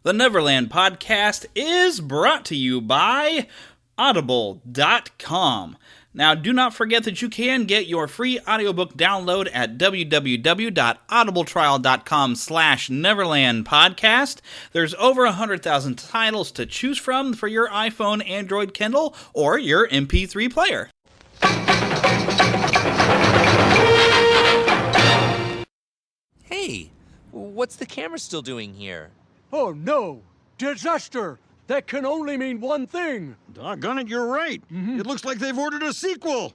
The Neverland Podcast is brought to you by Audible.com. Now, do not forget that you can get your free audiobook download at www.audibletrial.com/NeverlandPodcast. There's over 100,000 titles to choose from for your iPhone, Android, Kindle, or your MP3 player. Hey, what's the camera still doing here? Oh no! Disaster! That can only mean one thing! Doggone it, you're right. It looks like they've ordered a sequel.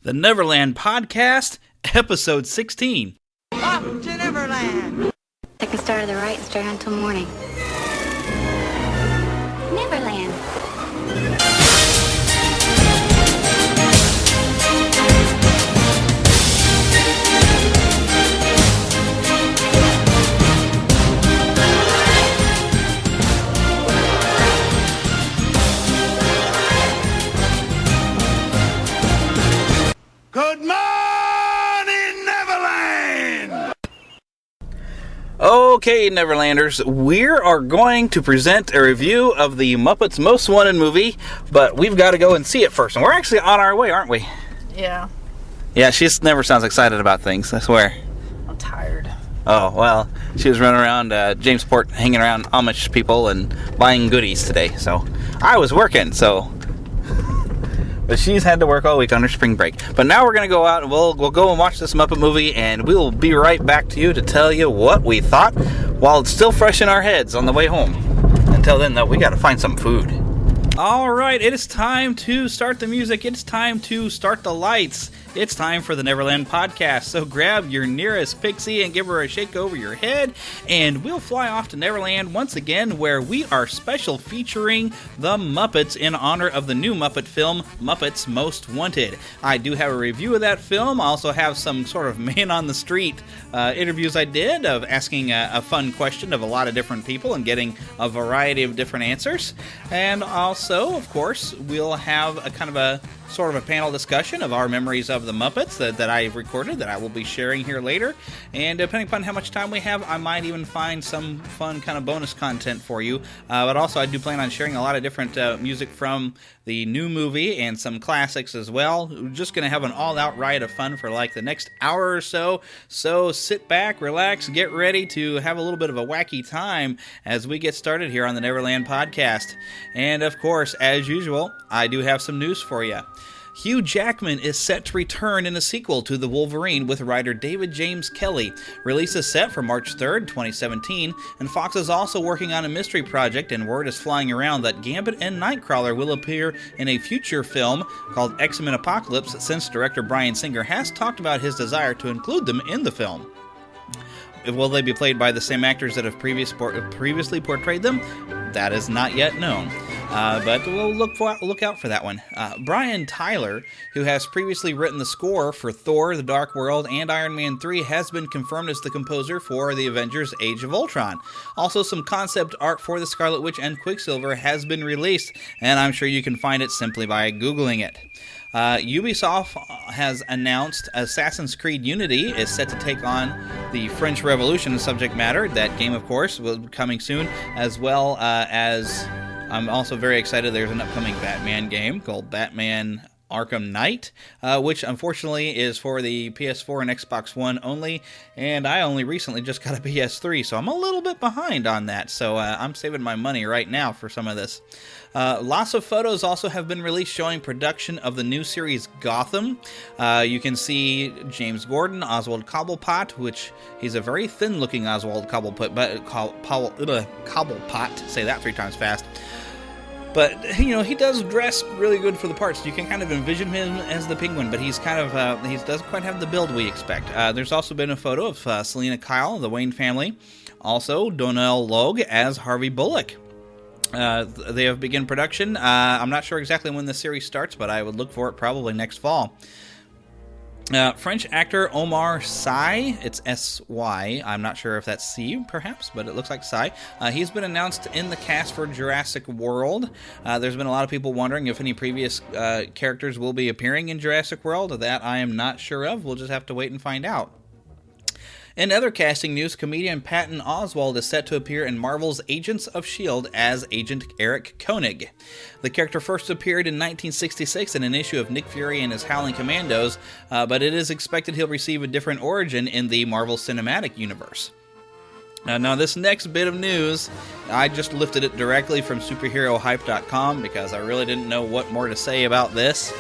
The Neverland Podcast, Episode 16. Up to Neverland! Second star to the right, straight on till morning. Neverland. Good morning, Neverland! Okay, Neverlanders, we are going to present a review of the Muppets Most Wanted movie, but we've got to go and see it first. And we're actually on our way, aren't we? Yeah, Yeah, she just never sounds excited about things, I swear. I'm tired. Oh, well, she was running around Jamesport, hanging around Amish people and buying goodies today, so I was working, so... But she's had to work all week on her spring break. But now we're going to go out and we'll go and watch this Muppet movie, and we'll be right back to you to tell you what we thought while it's still fresh in our heads on the way home. Until then, though, we got to find some food. All right, it is time to start the music. It's time to start the lights. It's time for the Neverland Podcast. So grab your nearest pixie and give her a shake over your head, and we'll fly off to Neverland once again, where we are special featuring the Muppets in honor of the new Muppet film, Muppets Most Wanted. I do have a review of that film. I also have some sort of man-on-the-street interviews I did of asking a fun question of a lot of different people and getting a variety of different answers. And also, of course, we'll have a kind of a sort of a panel discussion of our memories of the Muppets that I've recorded that I will be sharing here later. And depending upon how much time we have, I might even find some fun kind of bonus content for you. But also, I do plan on sharing a lot of different music from the new movie and some classics as well. We're just going to have an all-out riot of fun for like the next hour or so. So sit back, relax, get ready to have a little bit of a wacky time as we get started here on the Neverland Podcast. And of course, as usual, I do have some news for you. Hugh Jackman is set to return in a sequel to The Wolverine with writer David James Kelly. Release is set for March 3rd, 2017, and Fox is also working on a mystery project, and word is flying around that Gambit and Nightcrawler will appear in a future film called X-Men Apocalypse, since director Bryan Singer has talked about his desire to include them in the film. Will they be played by the same actors that have previously portrayed them? That is not yet known. But we'll look out for that one. Brian Tyler, who has previously written the score for Thor: The Dark World and Iron Man 3, has been confirmed as the composer for the Avengers: Age of Ultron. Also, some concept art for the Scarlet Witch and Quicksilver has been released, and I'm sure you can find it simply by Googling it. Ubisoft has announced Assassin's Creed Unity is set to take on the French Revolution subject matter. That game, of course, will be coming soon, as well as I'm also very excited there's an upcoming Batman game called Batman Arkham Knight, which unfortunately is for the PS4 and Xbox One only, and I only recently just got a PS3, so I'm a little bit behind on that, so I'm saving my money right now for some of this. Lots of photos also have been released showing production of the new series Gotham. You can see James Gordon, Oswald Cobblepot, which he's a very thin-looking Oswald Cobblepot, say that 3 times fast. But, you know, he does dress really good for the parts. You can kind of envision him as the Penguin, but he's kind of, he doesn't quite have the build we expect. There's also been a photo of Selena Kyle, the Wayne family. Also, Donnell Logue as Harvey Bullock. They have begun production. I'm not sure exactly when the series starts, but I would look for it probably next fall. French actor Omar Sy, it's S-Y, I'm not sure if that's C perhaps, but it looks like Sy. He's been announced in the cast for Jurassic World. There's been a lot of people wondering if any previous characters will be appearing in Jurassic World. That I am not sure of. We'll just have to wait and find out. In other casting news, comedian Patton Oswalt is set to appear in Marvel's Agents of S.H.I.E.L.D. as Agent Eric Koenig. The character first appeared in 1966 in an issue of Nick Fury and his Howling Commandos, but it is expected he'll receive a different origin in the Marvel Cinematic Universe. Now, this next bit of news, I just lifted it directly from superherohype.com because I really didn't know what more to say about this,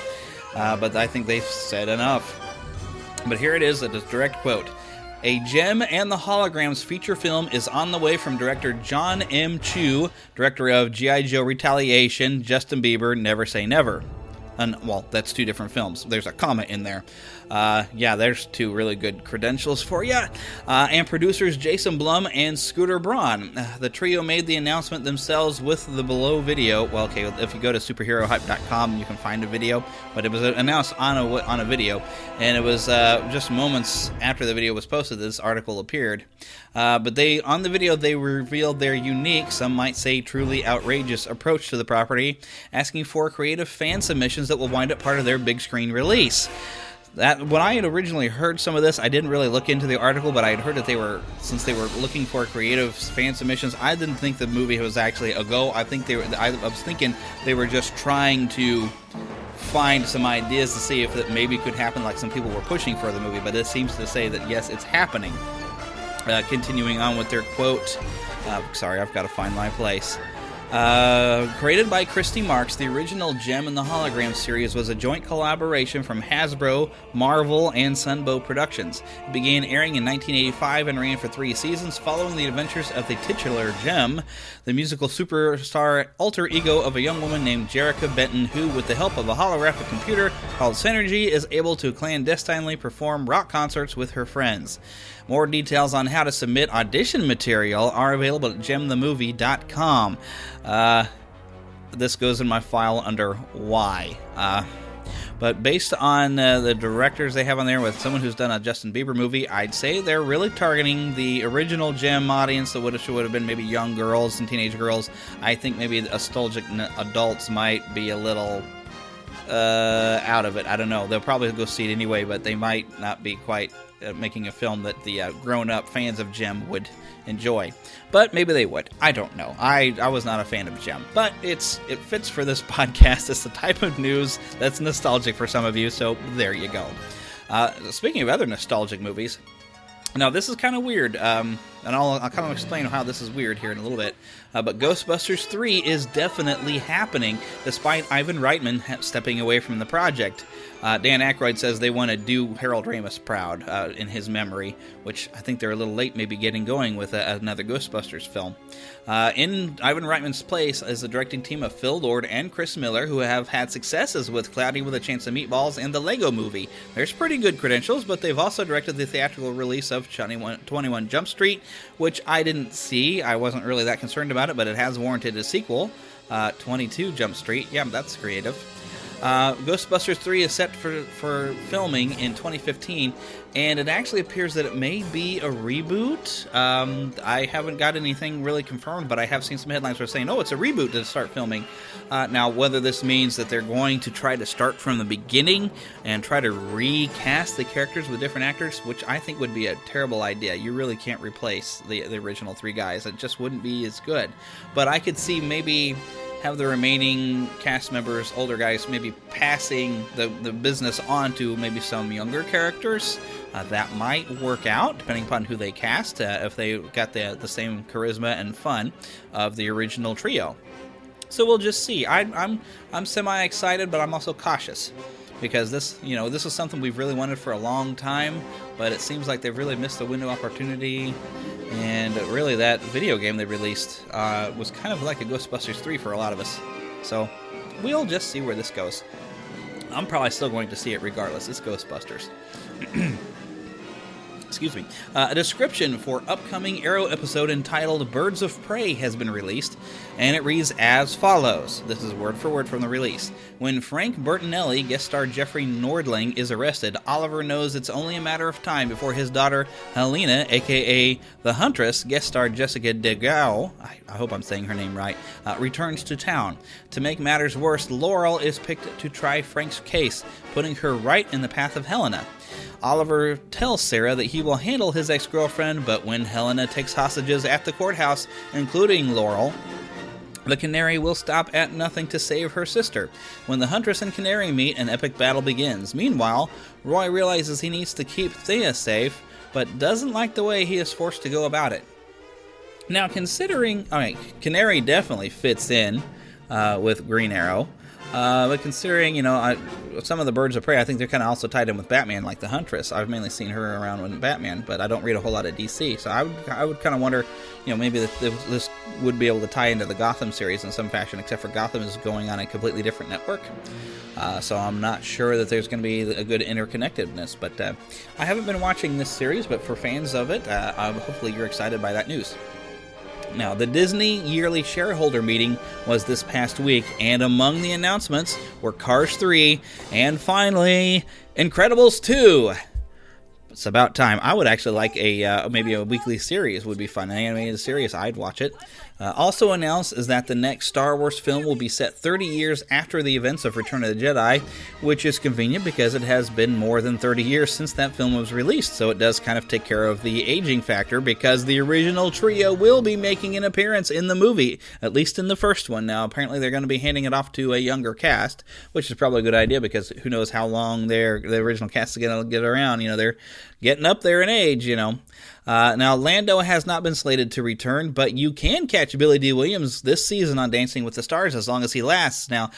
but I think they've said enough. But here it is, a direct quote. A Jem and the Holograms feature film is on the way from director John M. Chu, director of G.I. Joe Retaliation, Justin Bieber, Never Say Never. Well, that's two different films. There's a comma in there. Yeah, there's two really good credentials for you. And producers Jason Blum and Scooter Braun. The trio made the announcement themselves with the below video. Well, okay, if you go to superherohype.com, you can find a video. But it was announced on a video. And it was just moments after the video was posted this article appeared. But on the video, they revealed their unique, some might say truly outrageous approach to the property, asking for creative fan submissions that will wind up part of their big screen release. When I had originally heard some of this, I didn't really look into the article, but I had heard that since they were looking for creative fan submissions, I didn't think the movie was actually a go. I was thinking they were just trying to find some ideas to see if it maybe could happen, like some people were pushing for the movie, but it seems to say that yes, it's happening. Continuing on with their quote, sorry, I've got to find my place. Created by Christy Marks, the original Jem and the Hologram series was a joint collaboration from Hasbro, Marvel, and Sunbow Productions. It began airing in 1985 and ran for 3 seasons, following the adventures of the titular Jem, the musical superstar alter ego of a young woman named Jerrica Benton, who, with the help of a holographic computer called Synergy, is able to clandestinely perform rock concerts with her friends. More details on how to submit audition material are available at gemthemovie.com. This goes in my file under Why. But based on the directors they have on there with someone who's done a Justin Bieber movie, I'd say they're really targeting the original Jem audience that would have been maybe young girls and teenage girls. I think maybe nostalgic adults might be a little out of it. I don't know. They'll probably go see it anyway, but they might not be quite making a film that the grown-up fans of Jem would enjoy. But maybe they would. I don't know. I was not a fan of Jem. But it fits for this podcast. It's the type of news that's nostalgic for some of you, so there you go. Speaking of other nostalgic movies, now this is kind of weird, and I'll kind of explain how this is weird here in a little bit. But Ghostbusters 3 is definitely happening, despite Ivan Reitman stepping away from the project. Dan Aykroyd says they want to do Harold Ramis proud in his memory, which I think they're a little late maybe getting going with another Ghostbusters film. In Ivan Reitman's place is the directing team of Phil Lord and Chris Miller, who have had successes with Cloudy with a Chance of Meatballs and the Lego Movie. There's pretty good credentials, but they've also directed the theatrical release of 21 Jump Street, which I didn't see. I wasn't really that concerned about it, but it has warranted a sequel. 22 Jump Street. Yeah, that's creative. Ghostbusters 3 is set for filming in 2015, and it actually appears that it may be a reboot. I haven't got anything really confirmed, but I have seen some headlines that are saying, oh, it's a reboot to start filming. Now, whether this means that they're going to try to start from the beginning and try to recast the characters with different actors, which I think would be a terrible idea. You really can't replace the original 3 guys. It just wouldn't be as good. But I could see maybe have the remaining cast members, older guys, maybe passing the business on to maybe some younger characters. That might work out, depending upon who they cast, if they got the same charisma and fun of the original trio. So we'll just see. I'm semi-excited, but I'm also cautious. Because this is something we've really wanted for a long time, but it seems like they've really missed the window of opportunity. And really, that video game they released was kind of like a Ghostbusters 3 for a lot of us. So we'll just see where this goes. I'm probably still going to see it regardless. It's Ghostbusters. Excuse me. A description for upcoming Arrow episode entitled Birds of Prey has been released, and it reads as follows. This is word for word from the release. When Frank Bertinelli, guest star Jeffrey Nordling, is arrested, Oliver knows it's only a matter of time before his daughter Helena, a.k.a. the Huntress, guest star Jessica DeGao, I hope I'm saying her name right, returns to town. To make matters worse, Laurel is picked to try Frank's case, putting her right in the path of Helena. Oliver tells Sarah that he will handle his ex-girlfriend, but when Helena takes hostages at the courthouse, including Laurel, the Canary will stop at nothing to save her sister. When the Huntress and Canary meet, an epic battle begins. Meanwhile, Roy realizes he needs to keep Thea safe, but doesn't like the way he is forced to go about it. Now, considering... Canary definitely fits in with Green Arrow. But considering, some of the Birds of Prey, I think they're kind of also tied in with Batman, like the Huntress. I've mainly seen her around with Batman, but I don't read a whole lot of DC. So I would kind of wonder, maybe this would be able to tie into the Gotham series in some fashion, except for Gotham is going on a completely different network. So I'm not sure that there's going to be a good interconnectedness. But I haven't been watching this series, but for fans of it, hopefully you're excited by that news. Now, the Disney yearly shareholder meeting was this past week, and among the announcements were Cars 3 and finally Incredibles 2. It's about time. I would actually like maybe a weekly series would be fun. An animated series, I'd watch it. Also announced is that the next Star Wars film will be set 30 years after the events of Return of the Jedi, which is convenient because it has been more than 30 years since that film was released, so it does kind of take care of the aging factor because the original trio will be making an appearance in the movie, at least in the first one. Now, apparently they're going to be handing it off to a younger cast, which is probably a good idea because who knows how long the original cast is going to get around. They're getting up there in age, Now, Lando has not been slated to return, but you can catch Billy D. Williams this season on Dancing with the Stars as long as he lasts. Now,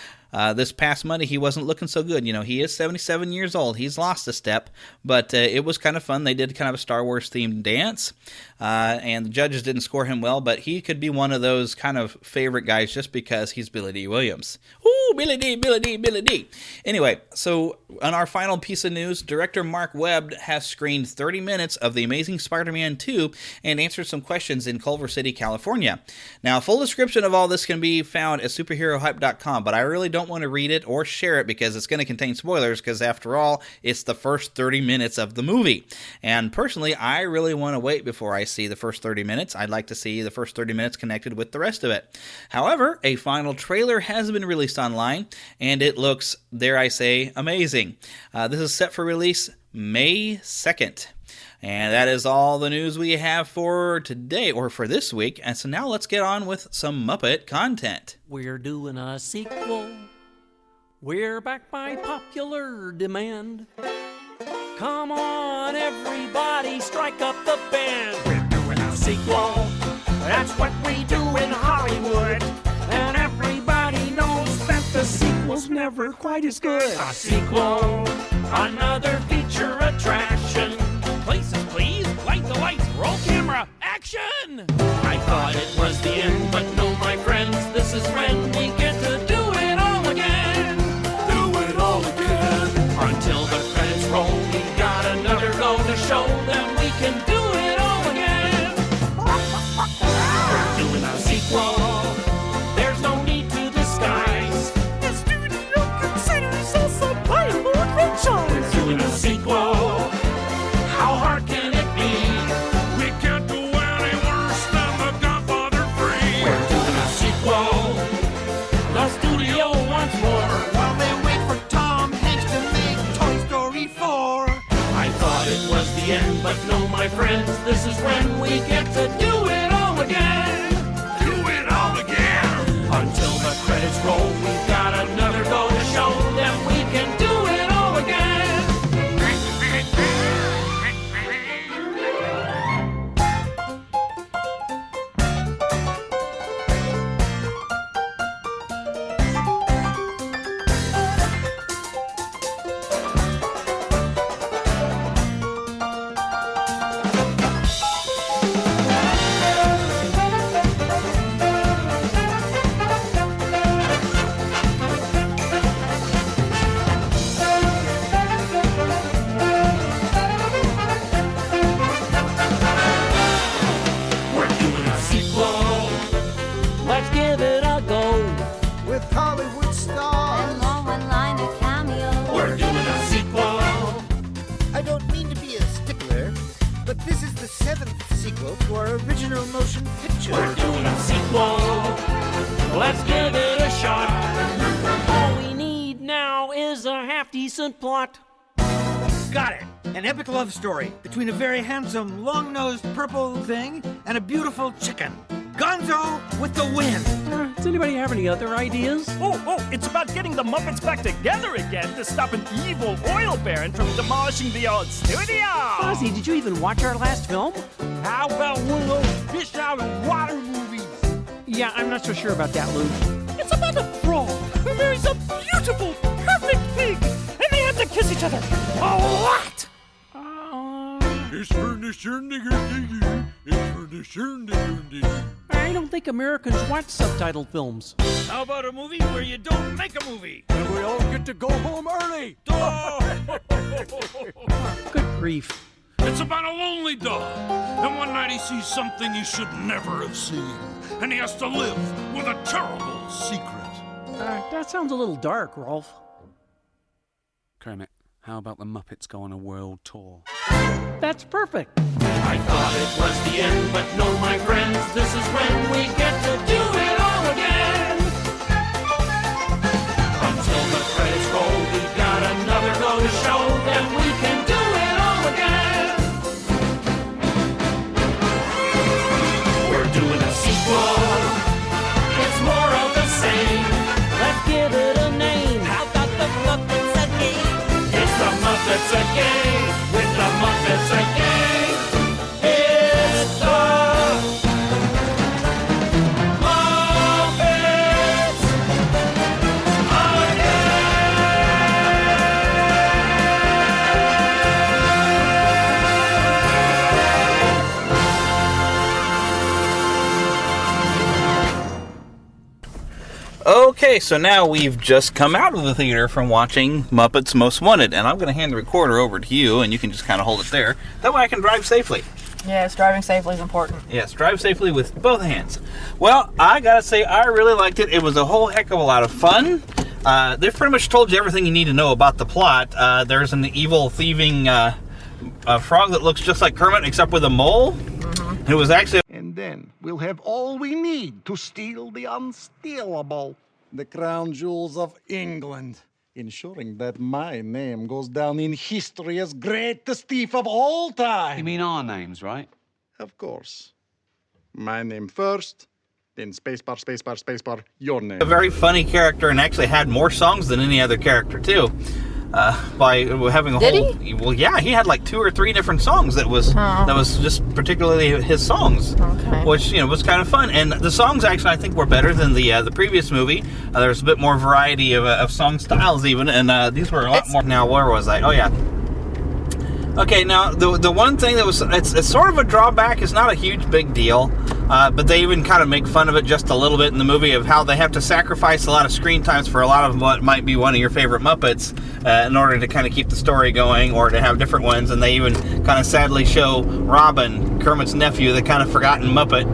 this past Monday, he wasn't looking so good. He is 77 years old. He's lost a step, but it was kind of fun. They did kind of a Star Wars-themed dance, and the judges didn't score him well, but he could be one of those kind of favorite guys just because he's Billy D. Williams. Ooh, Billy D, Billy D, Billy D. Anyway, so on our final piece of news, director Mark Webb has screened 30 minutes of The Amazing Spider-Man 2 and answered some questions in Culver City, California. Now, a full description of all this can be found at superherohype.com, but I really don't want to read it or share it because it's going to contain spoilers because, after all, it's the first 30 minutes of the movie. And personally, I really want to wait before I see the first 30 minutes. I'd like to see the first 30 minutes connected with the rest of it. However, a final trailer has been released online, and it looks, dare I say, amazing. This is set for release May 2nd. And that is all the news we have for today, or for this week. And so now let's get on with some Muppet content. We're doing a sequel. We're back by popular demand. Come on, everybody, strike up the band. We're doing a sequel. That's what we do in Hollywood. And everybody knows that the sequel's never quite as good. A sequel, another feature attraction. Places, please. Light the lights. Roll camera. Action! I thought it was the end, but no, my friends, this is when we get to do it all again. Do it all again. Until the credits roll, we got another go to show them we can do it all again. We're doing a sequel. There's no need to disguise. The studio considers us a viable franchise. We're doing a sequel. How hard can it be? We can't do any worse than The Godfather 3. We're doing a sequel. The studio wants more while they wait for Tom Hanks to make Toy Story 4. I thought it was the end, but no, my friends, this is when we get to do it all again. Do it all again. Until the credits roll, we've got another go to show them we can do it all again. Let's give it a go. With Hollywood stars. And more one-liner cameo. We're doing a sequel. I don't mean to be a stickler, but this is the 7th sequel to our original motion picture. We're doing a sequel. Let's give it a shot. All we need now is a half-decent plot. Got it. An epic love story between a very handsome, long-nosed purple thing and a beautiful chicken. Gonzo with the win. Does anybody have any other ideas? Oh, it's about getting the Muppets back together again to stop an evil oil baron from demolishing the old studio. Ozzy, did you even watch our last film? How about one of those fish out of water movies? Yeah, I'm not so sure about that, Lou. It's about a frog who marries a beautiful, perfect pig, and they have to kiss each other a lot. It's for the shindig-a-diggy. It's for the shindig-a-diggy. I don't think Americans watch subtitled films. How about a movie where you don't make a movie? And we all get to go home early. Good grief. It's about a lonely dog, and one night he sees something he should never have seen, and he has to live with a terrible secret. That sounds a little dark, Rolf. Kermit, how about the Muppets go on a world tour? That's perfect. I thought it was the end, but no, my friends, this is when we get to do it all again. Until the credits roll, we've got another go to show, then we can do it all again. We're doing a sequel, it's more of the same. Let's give it a name. How about the Muppets again? It's the Muppets again, with the Muppets again. It's the Muppets Okay, so now we've just come out of the theater from watching Muppets Most Wanted, and I'm going to hand the recorder over to you, and you can just kind of hold it there. That way I can drive safely. Yes, driving safely is important. Yes, drive safely with both hands. Well, I gotta say, I really liked it. It was a whole heck of a lot of fun. They've pretty much told you everything you need to know about the plot. There's an evil, thieving frog that looks just like Kermit, except with a mole. Mm-hmm. It was actually... And then we'll have all we need to steal the unstealable. The crown jewels of England. Ensuring that my name goes down in history as greatest thief of all time. You mean our names, right? Of course. My name first, then spacebar, spacebar, spacebar, your name. A very funny character, and actually had more songs than any other character, too. By having a Did whole... he? Well, yeah, he had like 2 or 3 different songs that was just particularly his songs. Okay. Which, was kind of fun. And the songs, actually, I think were better than the previous movie. There's a bit more variety of song styles, even. And these were a lot more... Now, where was I? Oh, yeah. Okay, now, the one thing that was... It's sort of a drawback. It's not a huge, big deal. But they even kind of make fun of it just a little bit in the movie of how they have to sacrifice a lot of screen times for a lot of what might be one of your favorite Muppets in order to kind of keep the story going or to have different ones. And they even kind of sadly show Robin, Kermit's nephew, the kind of forgotten Muppet,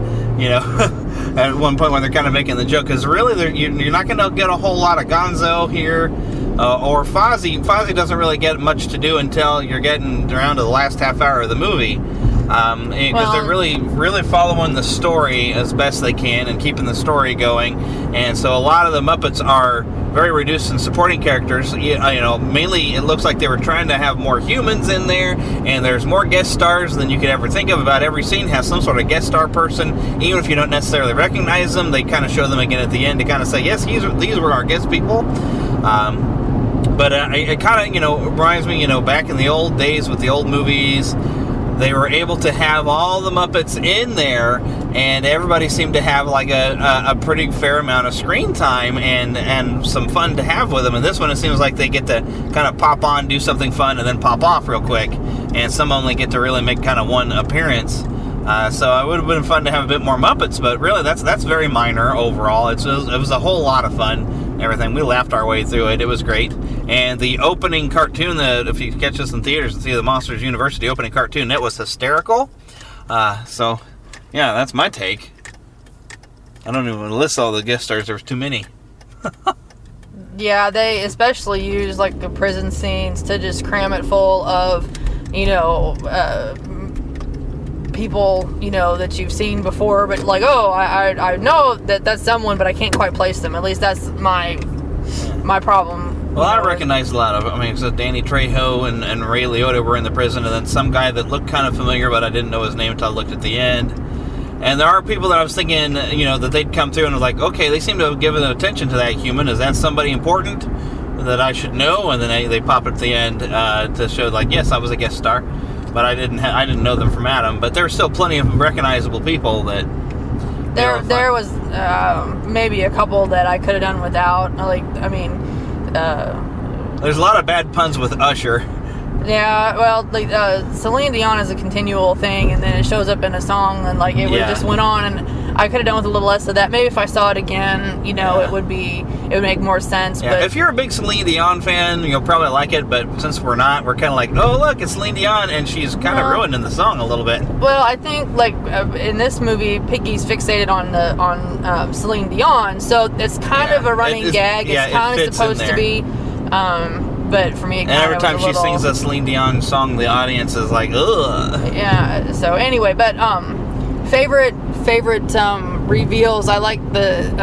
at one point when they're kind of making the joke. Because really, you're not going to get a whole lot of Gonzo here. Or Fozzie. Fozzie doesn't really get much to do until you're getting around to the last half hour of the movie. Because they're really following the story as best they can and keeping the story going. And so a lot of the Muppets are very reduced in supporting characters. Mainly it looks like they were trying to have more humans in there, and there's more guest stars than you could ever think of. About every scene has some sort of guest star person. Even if you don't necessarily recognize them, they kind of show them again at the end to kind of say, yes, these were our guest people. But it kind of, reminds me, back in the old days with the old movies, they were able to have all the Muppets in there, and everybody seemed to have like a pretty fair amount of screen time and some fun to have with them. And this one, it seems like they get to kind of pop on, do something fun, and then pop off real quick. And some only get to really make kind of one appearance. So it would have been fun to have a bit more Muppets, but really that's very minor overall. It was a whole lot of fun. Everything. We laughed our way through it. It was great. And the opening cartoon, if you catch us in theaters and see the Monsters University opening cartoon, it was hysterical. So, yeah, that's my take. I don't even list all the guest stars. There was too many. Yeah, they especially use like the prison scenes to just cram it full of, people, that you've seen before, but like, I know that's someone, but I can't quite place them. At least that's my problem Well, I recognized a lot of it. I mean, so Danny Trejo and Ray Liotta were in the prison, and then some guy that looked kind of familiar, but I didn't know his name until I looked at the end. And there are people that I was thinking, that they'd come through and was like, okay, they seem to have given attention to that human. Is that somebody important that I should know? And then they pop at the end to show, like, yes, I was a guest star, but I didn't know them from Adam. But there were still plenty of recognizable people that. There was maybe a couple that I could have done without. There's a lot of bad puns with Usher. Yeah, well, Celine Dion is a continual thing, and then it shows up in a song, and it would just went on, and I could have done with a little less of that. Maybe if I saw it again, it would make more sense. Yeah, but if you're a big Celine Dion fan, you'll probably like it. But since we're not, we're kind of like, oh look, it's Celine Dion, and she's kind of ruining the song a little bit. Well, I think in this movie, Piggy's fixated on Celine Dion, so it's kind of a running gag. It's kind of supposed to be. But for me, it every time she sings a Celine Dion song, the audience is like, ugh. Yeah. So anyway, but favorite reveals. I like the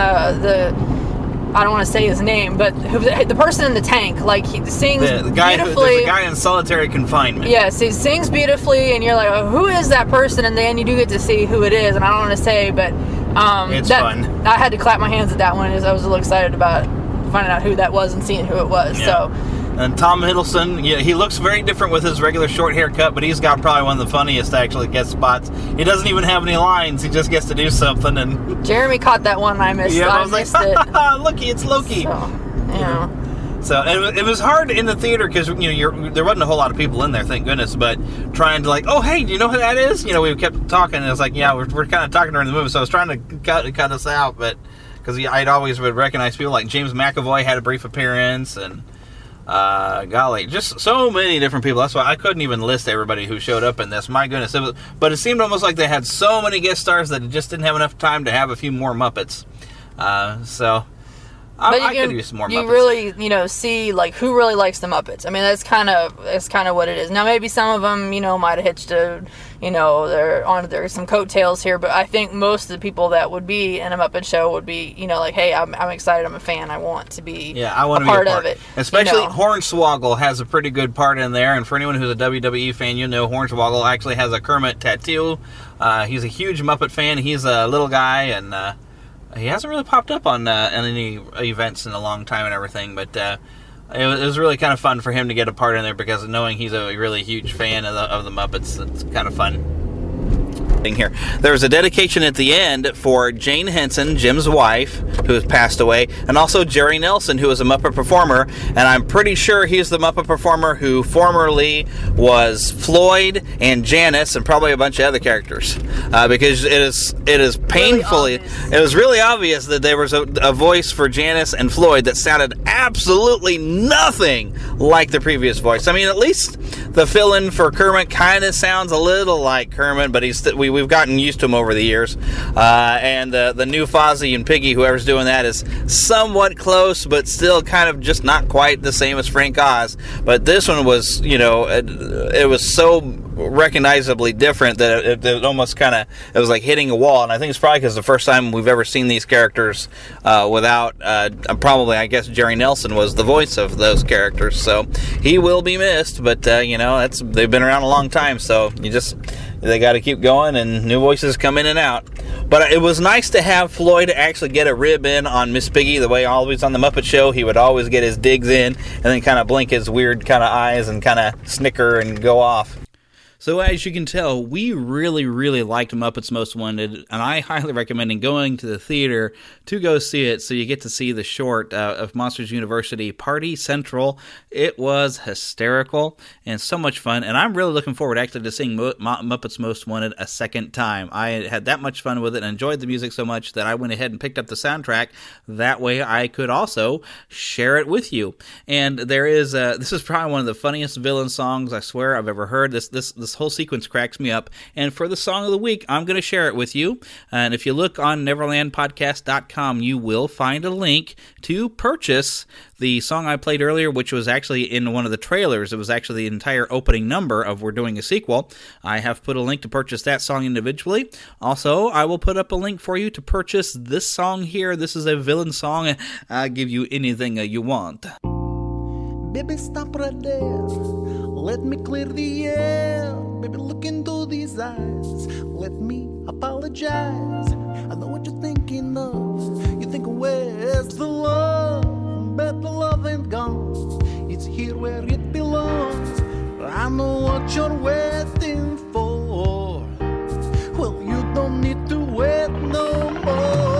I don't want to say his name, but the person in the tank, he sings the guy beautifully. There's a guy in solitary confinement. Yes, he sings beautifully, and you're like, oh, who is that person? And then you do get to see who it is, and I don't want to say, but it's fun. I had to clap my hands at that one, as I was a little excited about finding out who that was and seeing who it was. Yeah. So. And Tom Hiddleston, he looks very different with his regular short haircut, but he's got probably one of the funniest actually guest spots. He doesn't even have any lines; he just gets to do something. And Jeremy caught that one. I missed. I missed it. Looky, it's Loki. So it was hard in the theater because there wasn't a whole lot of people in there, thank goodness. But trying to oh hey, do you know who that is? We kept talking, and it was like, yeah, we're kind of talking during the movie. So I was trying to cut us out, but because I'd always would recognize people like James McAvoy had a brief appearance and. Golly, just so many different people. That's why I couldn't even list everybody who showed up in this. My goodness. But it seemed almost like they had so many guest stars that it just didn't have enough time to have a few more Muppets. I could use some more Muppets. You really, see, who really likes the Muppets. I mean, that's kind of what it is. Now, maybe some of them, might have hitched they're on there's some coattails here, but I think most of the people that would be in a Muppet show would be, hey, I'm excited, I'm a fan, I want to be I want a to part be of it. Especially Hornswoggle has a pretty good part in there, and for anyone who's a WWE fan, Hornswoggle actually has a Kermit tattoo. He's a huge Muppet fan. He's a little guy, and he hasn't really popped up on any events in a long time and everything, but it was really kind of fun for him to get a part in there because knowing he's a really huge fan of the Muppets, it's kind of fun. Here, there was a dedication at the end for Jane Henson, Jim's wife, who has passed away, and also Jerry Nelson, who is a Muppet performer, and I'm pretty sure he's the Muppet performer who formerly was Floyd and Janice and probably a bunch of other characters, because it is painfully, it was really obvious that there was a voice for Janice and Floyd that sounded absolutely nothing like the previous voice. I mean, at least the fill-in for Kermit kind of sounds a little like Kermit, but we've gotten used to him over the years. And the new Fozzie and Piggy, whoever's doing that, is somewhat close, but still kind of just not quite the same as Frank Oz. But this one was, it was so recognizably different that it almost it was like hitting a wall. And I think it's probably because the first time we've ever seen these characters without, probably, I guess, Jerry Nelson was the voice of those characters. So he will be missed, but, they've been around a long time, so they got to keep going, and new voices come in and out. But it was nice to have Floyd actually get a rib in on Miss Piggy, the way always on the Muppet Show, he would always get his digs in, and then kind of blink his weird kind of eyes and kind of snicker and go off. So as you can tell, we really, really liked Muppets Most Wanted, and I highly recommend going to the theater to go see it so you get to see the short of Monsters University, Party Central. It was hysterical and so much fun, and I'm really looking forward actually to seeing Muppets Most Wanted a second time. I had that much fun with it and enjoyed the music so much that I went ahead and picked up the soundtrack. That way I could also share it with you. And there is, this is probably one of the funniest villain songs I swear I've ever heard. This whole sequence cracks me up, and for the song of the week I'm going to share it with you, and if you look on neverlandpodcast.com you will find a link to purchase the song I played earlier, which was actually in one of the trailers. It was actually the entire opening number of We're Doing a Sequel. I have put a link to purchase that song individually. Also, I will put up a link for you to purchase this song here. This is a villain song. I'll give you anything you want. Baby, stop right there. Let me clear the air. Baby, look into these eyes. Let me apologize. I know what you're thinking of. You're thinking, where's the love? But the love ain't gone. It's here where it belongs. I know what you're waiting for. Well, you don't need to wait no more.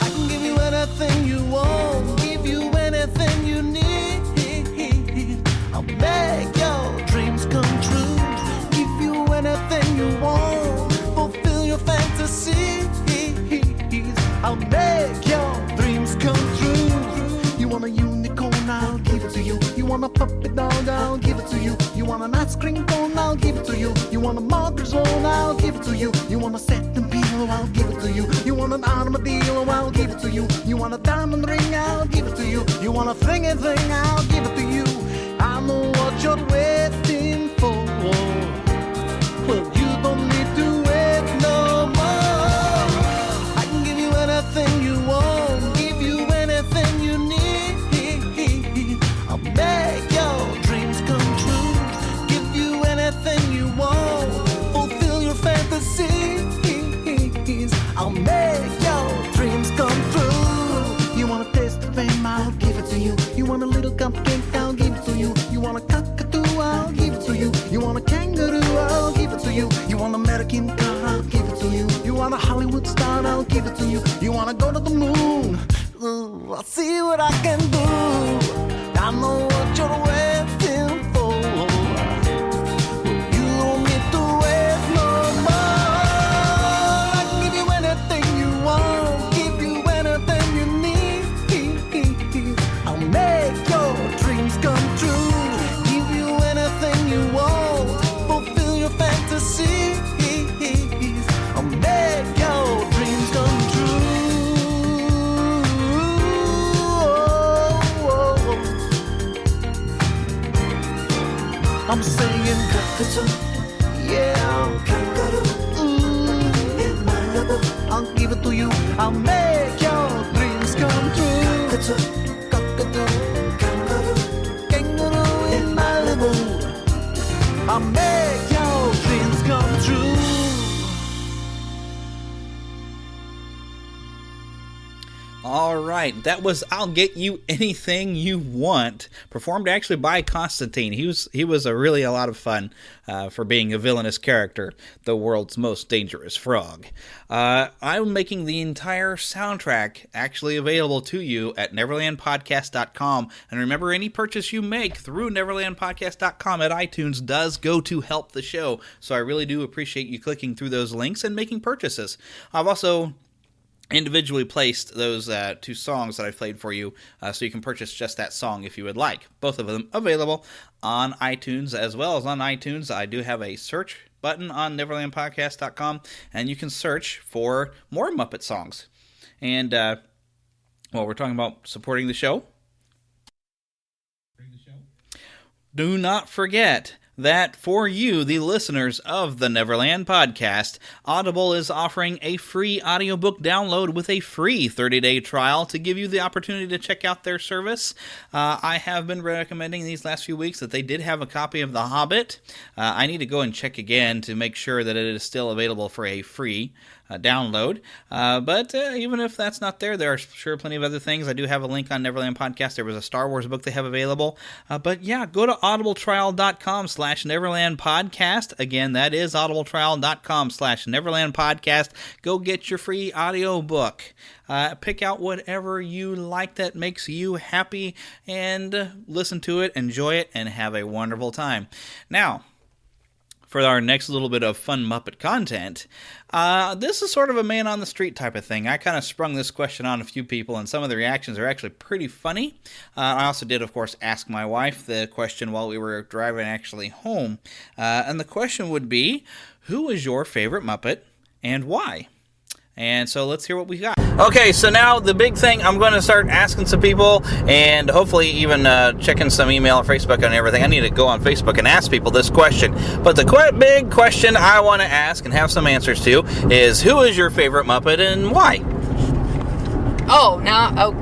I can give you anything you want, give you anything you need. I'll make your dreams come true. Give you anything you want, fulfill your fantasies. I'll make your dreams come true. You want a unicorn, I'll give it to you. You want a puppy dog, I'll give it to you. You want an ice cream cone, I'll give it to you. You want a marker's loan, I'll give it to you. You want a satin pillow, I'll give it to you. You want an armadillo, I'll give it to you. You want a diamond ring, I'll give it to you. You want a thingy thing, I'll give it to you. I know what you're waiting for. Well, you don't need to wait no more. I can give you anything you want, give you anything you need. I'll make your dreams come true. Give you anything you want, fulfill your fantasies. I'll make your dreams come true. You want a taste of fame, I'll give it to you. You want a little cupcake, I'll give it to you. You want a cockatoo, I'll give it to you. You want a kangaroo, I'll give it to you. You want an American car, I'll give it to you. You want a Hollywood star, I'll give it to you. You want to go to the moon, ooh, I'll see what I can do. I know what you're waiting for. You don't need to wait no more. I can give you anything you want, give you anything you need. I'll make your dreams come true. Give you anything you want, fulfill your fantasies. I'll make your dreams come true. I'm saying cockatoo, yeah, kangaroo, in Malibu. I'll give it to you. I'll make your dreams come true. Cockatoo, kangaroo, kangaroo in Malibu. I'll make your dreams come true. All right, that was "I'll Get You Anything You Want," performed actually by Constantine. He was a lot of fun for being a villainous character, the world's most dangerous frog. I'm making the entire soundtrack actually available to you at neverlandpodcast.com. And remember, any purchase you make through neverlandpodcast.com at iTunes does go to help the show. So I really do appreciate you clicking through those links and making purchases. I've also individually placed those two songs that I played for you, so you can purchase just that song if you would like. Both of them available on iTunes as well as on iTunes. I do have a search button on neverlandpodcast.com, and you can search for more Muppet songs. And, we're talking about supporting the show. Do not forget that for you, the listeners of the Neverland Podcast, Audible is offering a free audiobook download with a free 30-day trial to give you the opportunity to check out their service. I have been recommending these last few weeks that they did have a copy of The Hobbit. I need to go and check again to make sure that it is still available for a free download. But even if that's not there, there are sure plenty of other things. I do have a link on Neverland Podcast. There was a Star Wars book they have available. But yeah, go to audibletrial.com/Neverland Podcast. Again, that is audibletrial.com/Neverland Podcast. Go get your free audio book. Pick out whatever you like that makes you happy and listen to it, enjoy it, and have a wonderful time. Now, for our next little bit of fun Muppet content, this is sort of a man-on-the-street type of thing. I kind of sprung this question on a few people, and some of the reactions are actually pretty funny. I also did, of course, ask my wife the question while we were driving actually home. And the question would be, who is your favorite Muppet and why? And so let's hear what we got. Okay, so now the big thing, I'm going to start asking some people and hopefully even checking some email or Facebook and everything. I need to go on Facebook and ask people this question. But the big question I want to ask and have some answers to is, who is your favorite Muppet and why?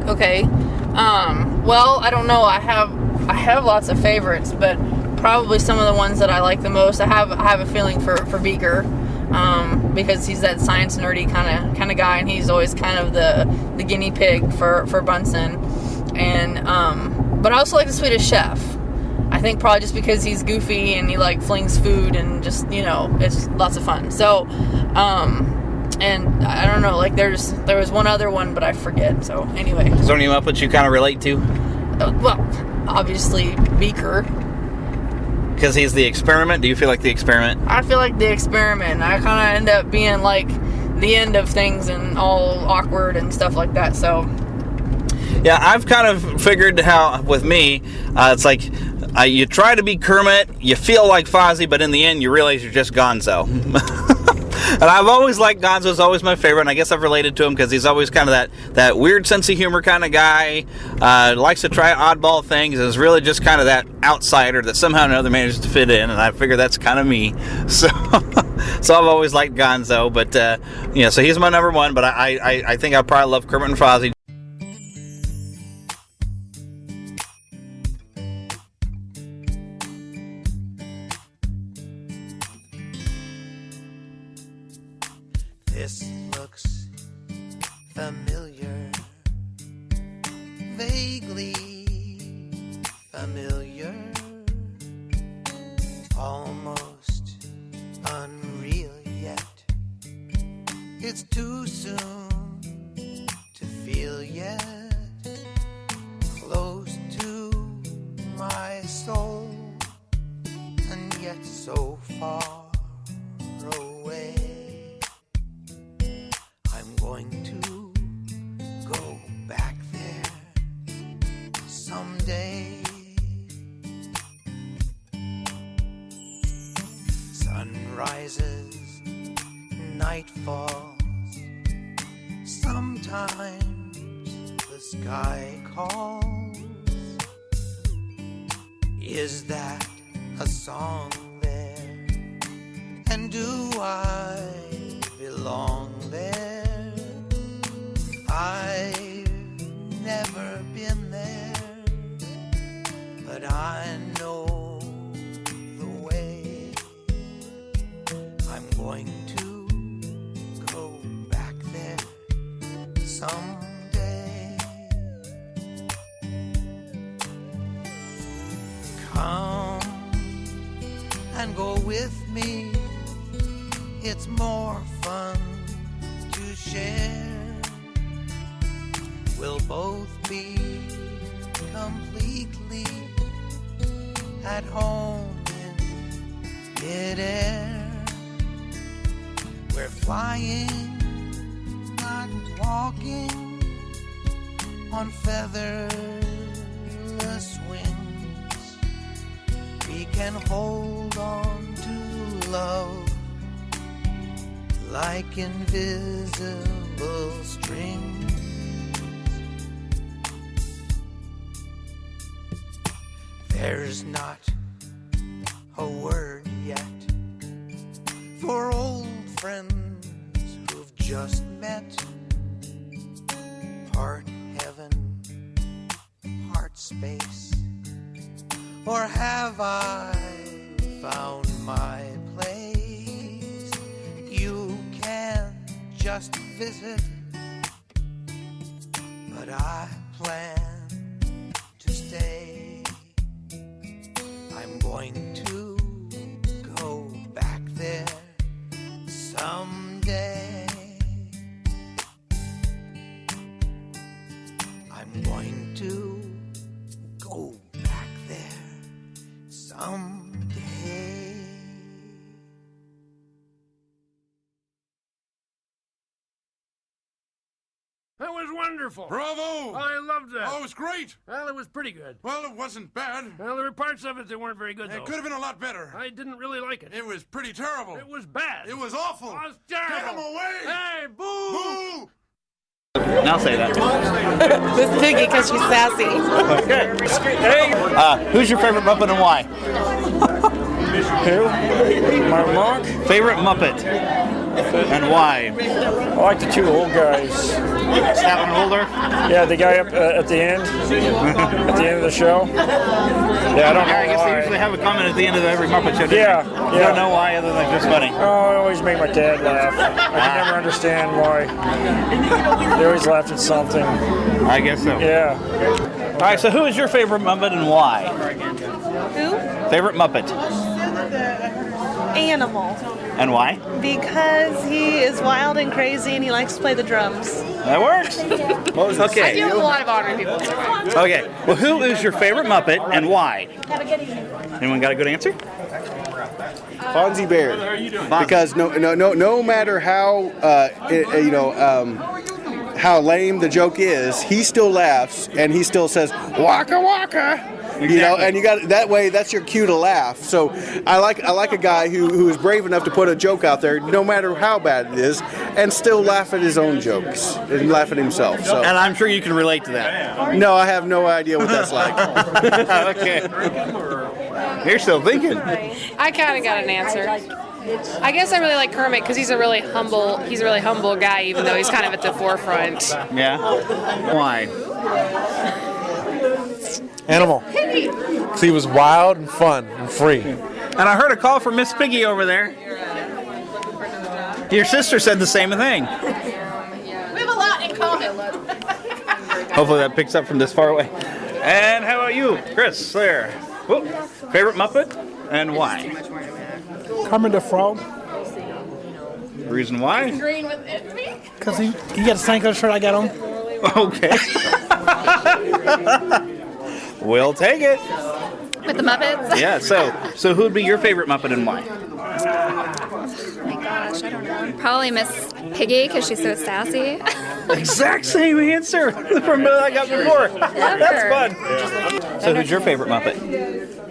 Okay. Well, I don't know. I have I have lots of favorites, but probably some of the ones that I like the most, I have a feeling for Beaker, because he's that science nerdy kind of guy, and he's always kind of the guinea pig for Bunsen. And but I also like the Swedish Chef. I think probably just because he's goofy and he like flings food and just, it's lots of fun. So and I don't know, like there was one other one, but I forget. So anyway, is there any Muppets you kind of relate to? Well, obviously Beaker. Because he's the experiment? Do you feel like the experiment? I feel like the experiment. I kind of end up being like the end of things and all awkward and stuff like that, so. Yeah, I've kind of figured how, with me, it's like you try to be Kermit, you feel like Fozzie, but in the end you realize you're just Gonzo. And I've always liked Gonzo's always my favorite, and I guess I've related to him because he's always kind of that weird sense of humor kind of guy, likes to try oddball things, and is really just kind of that outsider that somehow or another manages to fit in, and I figure that's kind of me. So I've always liked Gonzo, but so he's my number one, but I think I probably love Kermit and Fozzie. This looks familiar, vaguely familiar, almost unreal yet. It's too soon to feel yet, close to my soul, and yet so far away. I'm going to go back there someday. Sun rises, night falls. Sometimes the sky calls. Is that a song there? And do I belong there? I've never been there, but I know the way. I'm going to go back there someday. Come and go with me. It's more fun to share. We'll both be completely at home in midair. We're flying, not walking on featherless wings. We can hold on to love like invisible strings. There's not a word yet for old friends who've just met. Part heaven, part space. Or have I found my place? You can just visit, but I plan to stay. I'm going to go back there someday. I'm going to go back there someday. That was wonderful. Bravo! I loved that. Oh, it was great. Well, it was pretty good. Well, it wasn't bad. Well, there were parts of it that weren't very good, though. It could have been a lot better. I didn't really like it. It was pretty terrible. It was bad. It was awful. It was terrible. Get him away! Hey, boo! Boo! Now say that. Miss Piggy, because she's sassy. Okay. Who's your favorite Muppet and why? Who? My Mark? Favorite Muppet and why? I like the two old guys. Statler Waldorf? Yeah, the guy up at the end. At the end of the show. Yeah, I don't know I guess why. they usually have a comment at the end of every Muppet show. Yeah, I don't know why, other than just funny. Oh, it always made my dad laugh. I can never understand why. They always laughed at something. I guess so. Yeah. All right, so who is your favorite Muppet and why? Who? Favorite Muppet. Animal. And why? Because he is wild and crazy and he likes to play the drums. That works. Okay. I do have a lot of honoring people. Okay. Well, who is your favorite Muppet and why? Anyone got a good answer? Fonzie Bear. Because no matter how how lame the joke is, he still laughs and he still says "Waka waka." Exactly. You know, and you got that way. That's your cue to laugh. So I like a guy who is brave enough to put a joke out there, no matter how bad it is, and still laugh at his own jokes and laugh at himself. So. And I'm sure you can relate to that. No, I have no idea what that's like. Okay. You're still thinking. I kind of got an answer. I guess I really like Kermit because he's a really humble guy, even though he's kind of at the forefront. Yeah. Why? Animal. Because he was wild and fun and free. And I heard a call from Miss Piggy over there. Your sister said the same thing. We have a lot in common. Hopefully that picks up from this far away. And how about you, Chris? There. Whoop. Favorite Muppet and why? Kermit the Frog. Reason why? Green with it. Because he got the same color shirt I got on. Okay. We'll take it. With the Muppets? Yeah, so who would be your favorite Muppet and why? Oh my gosh, I don't know. Probably Miss Piggy because she's so sassy. Exact same answer from what I got before. That's fun. So who's your favorite Muppet?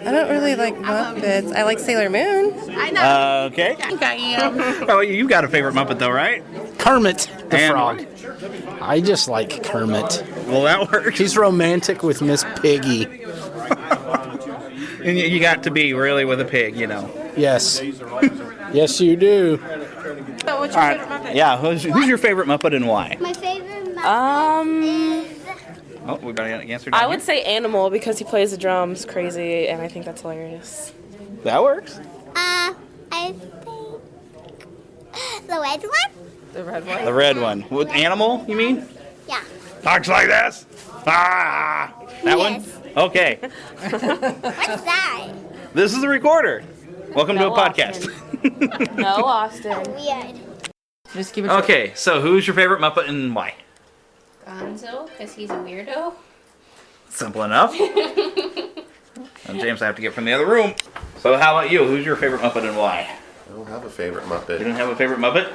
I don't really like Muppets. I like Sailor Moon. I know. Okay. I think I am. Oh, you got a favorite Muppet though, right? Kermit the And Frog. I just like Kermit. Well, that works. He's romantic with Miss Piggy. And you got to be really with a pig, you know. Yes. Yes, you do. So what's your favorite Muppet? Yeah, who's your favorite Muppet and why? My favorite Muppet Oh, we got an answer down I here. would say Animal because he plays the drums crazy, and I think that's hilarious. That works. I think the red one. The red one. The red one. With animal, you mean? Yeah. Talks like this. Ah, that Yes. one. Okay. What's that? This is the recorder. Welcome to a podcast. No, Austin. Weird. Just give it. Okay, so who's your favorite Muppet and why? Gonzo, because he's a weirdo. Simple enough. And James, I have to get from the other room. So how about you? Who's your favorite Muppet and why? I don't have a favorite Muppet. You don't have a favorite Muppet?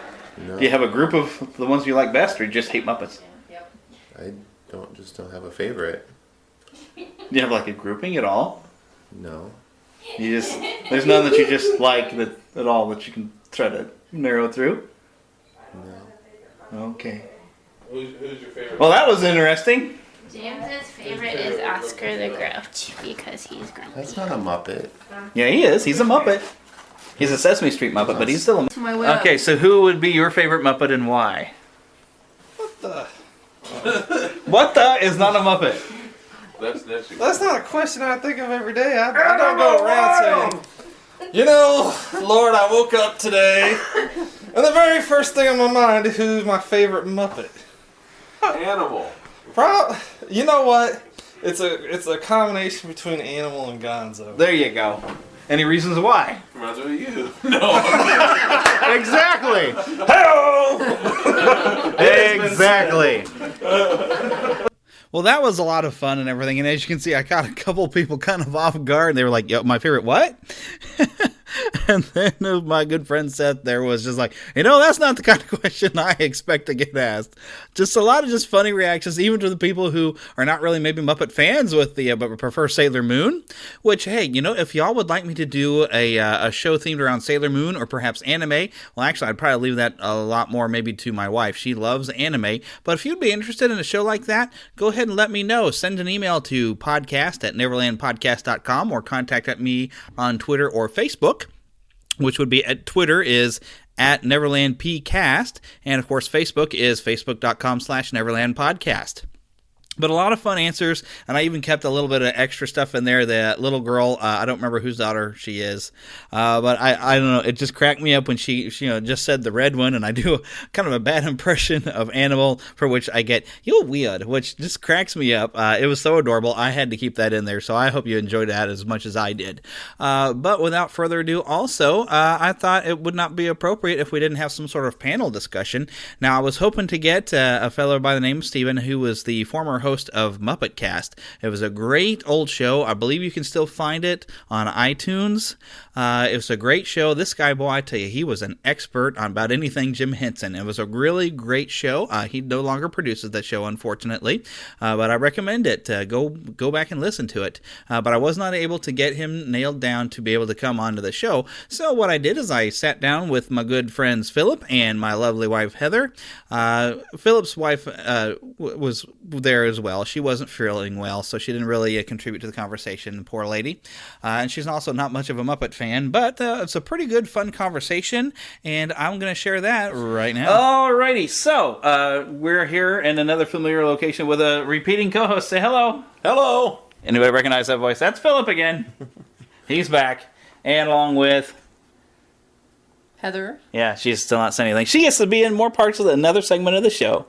No. Do you have a group of the ones you like best, or you just hate Muppets? I don't have a favorite. Do you have like a grouping at all? No. You just there's none that you just like at all that you can try to narrow through? No. Okay. Who's your favorite? Well, that was interesting. James's favorite is Oscar the Grouch because he's grumpy. That's not a Muppet. Yeah, he is. He's a Muppet. He's a Sesame Street Muppet, but he's still a To my will. Muppet. Okay, so who would be your favorite Muppet and why? What the is not a Muppet? That's not a question I think of every day. I don't go around saying, you know, Lord, I woke up today, and the very first thing on my mind is who's my favorite Muppet. Animal. You know what? It's a combination between Animal and Gonzo. There you go. Any reasons why? Reminds me of you. No. Exactly. Hello. Exactly. Well, that was a lot of fun and everything, and as you can see, I got a couple people kind of off guard, and they were like, yo, my favorite what? And then my good friend Seth there was just like, that's not the kind of question I expect to get asked. Just a lot of just funny reactions, even to the people who are not really maybe Muppet fans with but prefer Sailor Moon, which, hey, if y'all would like me to do a show themed around Sailor Moon or perhaps anime, well, actually, I'd probably leave that a lot more maybe to my wife. She loves anime, but if you'd be interested in a show like that, go ahead and let me know. Send an email to podcast@neverlandpodcast.com or contact me on Twitter or Facebook, which would be at Twitter is at Neverland PCast. And, of course, Facebook is facebook.com/Neverland Podcast. But a lot of fun answers, and I even kept a little bit of extra stuff in there. The little girl, I don't remember whose daughter she is, but I don't know. It just cracked me up when she just said the red one, and I do kind of a bad impression of Animal, for which I get "you're weird," which just cracks me up. It was so adorable. I had to keep that in there, so I hope you enjoyed that as much as I did. But without further ado, also, I thought it would not be appropriate if we didn't have some sort of panel discussion. Now, I was hoping to get a fellow by the name of Steven, who was the former host of Muppet Cast. It was a great old show. I believe you can still find it on iTunes. It was a great show. This guy, boy, I tell you, he was an expert on about anything Jim Henson. It was a really great show. He no longer produces that show, unfortunately, but I recommend it. Go back and listen to it. But I was not able to get him nailed down to be able to come onto the show. So what I did is I sat down with my good friends Philip and my lovely wife Heather. Philip's wife was there as well. She wasn't feeling well, so she didn't really contribute to the conversation, poor lady. And she's also not much of a Muppet fan, but it's a pretty good, fun conversation, and I'm going to share that right now. Alrighty, so we're here in another familiar location with a repeating co-host. Say hello. Hello. Anybody recognize that voice? That's Philip again. He's back, and along with Heather. Yeah, she's still not saying anything. She gets to be in more parts of another segment of the show.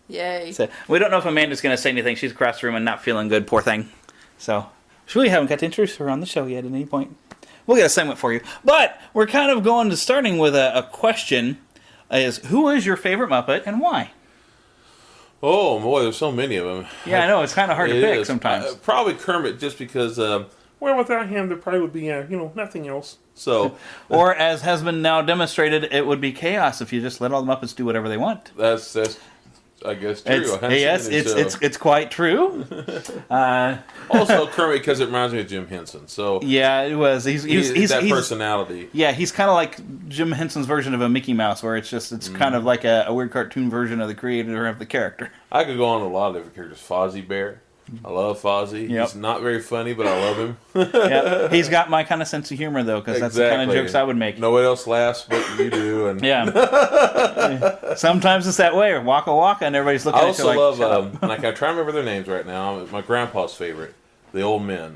Yay. So, we don't know if Amanda's going to say anything. She's across the room and not feeling good, poor thing. So, we really haven't got to introduce her on the show yet at any point. We'll get a segment for you. But we're kind of going to starting with a question. Who is your favorite Muppet and why? Oh, boy, there's so many of them. Yeah, I know. It's kind of hard to pick sometimes. Probably Kermit, just because, well, without him, there probably would be, nothing else. So, or, as has been now demonstrated, it would be chaos if you just let all the Muppets do whatever they want. That's I guess true. It's quite true. Also, Kermit, because it reminds me of Jim Henson. So yeah, it was. He's that personality. Yeah, he's kind of like Jim Henson's version of a Mickey Mouse, where it's kind of like a weird cartoon version of the creator of the character. I could go on a lot of different characters. Fozzie Bear. I love Fozzie. Yep. He's not very funny, but I love him. Yep. He's got my kind of sense of humor, though, because that's the kind of jokes I would make. Nobody else laughs but you do. And yeah. Sometimes it's that way, or Waka Waka, and everybody's looking at you like, I also love, and I can try to remember their names right now. My grandpa's favorite, the old men.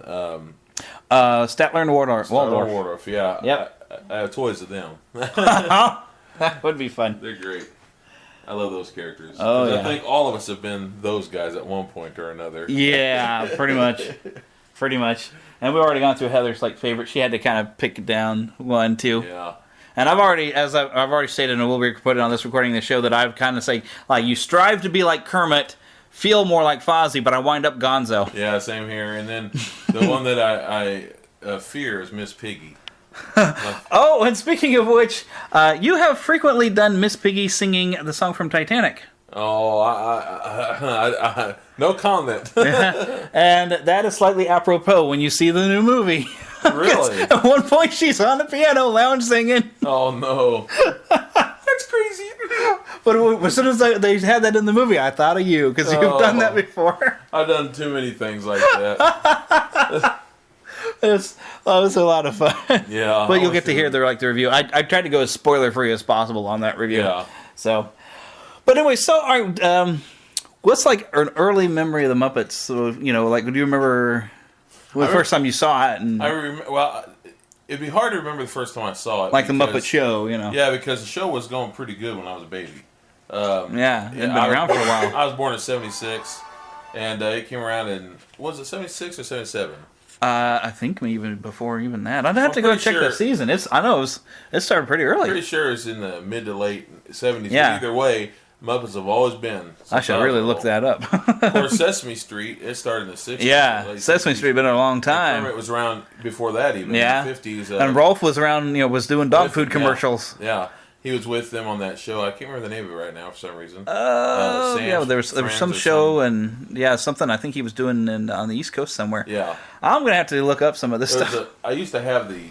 Statler and Waldorf. Waldorf, yeah. Yep. I have toys of them. That would be fun. They're great. I love those characters. Oh, yeah. I think all of us have been those guys at one point or another. Yeah, pretty much. Pretty much. And we've already gone through Heather's favorite. She had to kind of pick down one, too. Yeah. And I've already stated, and we'll be putting on this recording of the show, that I've kind of say, you strive to be like Kermit, feel more like Fozzie, but I wind up Gonzo. Yeah, same here. And then the one that I fear is Miss Piggy. Oh, and speaking of which, you have frequently done Miss Piggy singing the song from Titanic. Oh, I no comment. And that is slightly apropos when you see the new movie. Really? At one point, she's on the piano lounge singing. Oh, no. That's crazy. But as soon as they had that in the movie, I thought of you, because you've done that before. I've done too many things like that. It was a lot of fun. Yeah. But you'll get to hear the review. I tried to go as spoiler-free as possible on that review. Yeah. So, but anyway, what's an early memory of the Muppets? So, do you remember the first time you saw it? And I remember. Well, it'd be hard to remember the first time I saw it. Like the Muppet Show, Yeah, because the show was going pretty good when I was a baby. Yeah, it had been around for a while. I was born in '76, and it came around in, was it '76 or '77? I think even before even that. I'd have to go check the season. It started pretty early. Pretty sure it's in the mid to late '70s. Yeah. Either way, Muppets have always been. I should really look that up. Of course, Sesame Street, it started in the '60s. Yeah, Sesame Street had been a long time. Kermit was around before that even, yeah. in the '50s. And Rolf was around, was doing dog food commercials. Yeah. He was with them on that show. I can't remember the name of it right now for some reason. There was some show and something I think he was doing on the East Coast somewhere. Yeah, I'm gonna have to look up some of this stuff. I used to have the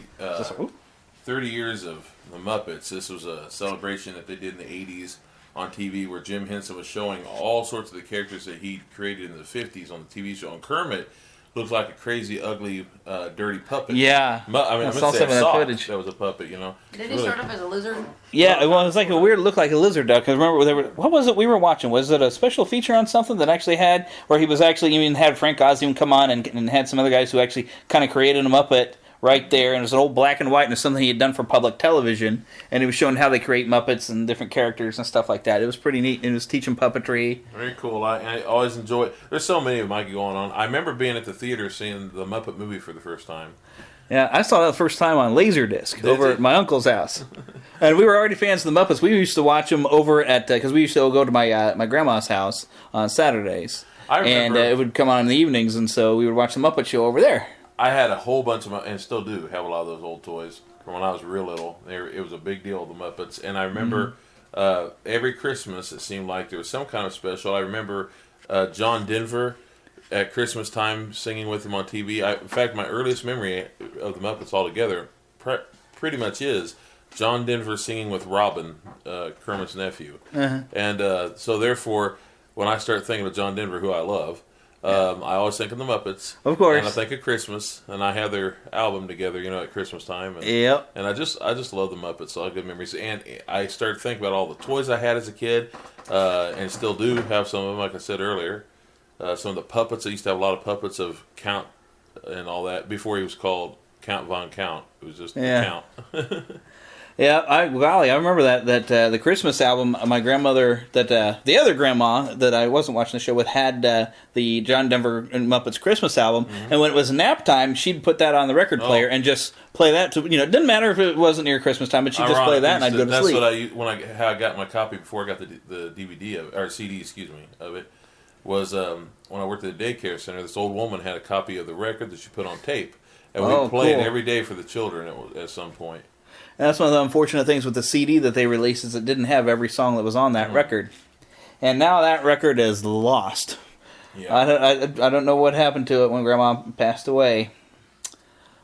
30 years of the Muppets. This was a celebration that they did in the '80s on TV, where Jim Henson was showing all sorts of the characters that he created in the '50s on the TV show. And Kermit looks like a crazy, ugly, dirty puppet. Yeah. I saw some of that footage. That was a puppet, you know. Did he start off as a lizard? Yeah, well, it was like a weird look like a lizard duck. Because remember, what was it we were watching? Was it a special feature on something that actually had, where he was actually even had Frank Oz even come on and had some other guys who actually kind of created a Muppet right there, and it was an old black and white, and it was something he had done for public television, and he was showing how they create Muppets and different characters and stuff like that. It was pretty neat. It was teaching puppetry. Very cool. I always enjoy it. There's so many of them going on. I remember being at the theater seeing the Muppet movie for the first time. Yeah, I saw that the first time on Laserdisc over at my uncle's house. And we were already fans of the Muppets. We used to watch them over at, because we used to go to my grandma's house on Saturdays. I remember, and it would come on in the evenings, and so we would watch the Muppet Show over there. I had a whole bunch of, and still do have a lot of those old toys from when I was real little. It was a big deal, the Muppets. And I remember every Christmas it seemed like there was some kind of special. I remember John Denver at Christmas time singing with him on TV. In fact, my earliest memory of the Muppets altogether pretty much is John Denver singing with Robin, Kermit's nephew. Uh-huh. And so therefore, when I start thinking of John Denver, who I love, I always think of the Muppets. Of course. And I think of Christmas, and I have their album together, at Christmas time. And, yep. And I just love the Muppets. All good memories. And I started thinking about all the toys I had as a kid, and still do have some of them, like I said earlier. Some of the puppets. I used to have a lot of puppets of Count and all that before he was called Count Von Count. It was just Count. Yeah, I remember that the Christmas album. My grandmother, the other grandma that I wasn't watching the show with, had the John Denver and Muppets Christmas album, and when it was nap time, she'd put that on the record player and just play that. To, it didn't matter if it wasn't near Christmas time, but she'd just play that, and I'd go to sleep. That's what how I got my copy before I got the DVD of it, or CD, of it. Was when I worked at the daycare center. This old woman had a copy of the record that she put on tape, and we played every day for the children at some point. And that's one of the unfortunate things with the CD that they released is it didn't have every song that was on that record. And now that record is lost. Yeah. I don't know what happened to it when Grandma passed away.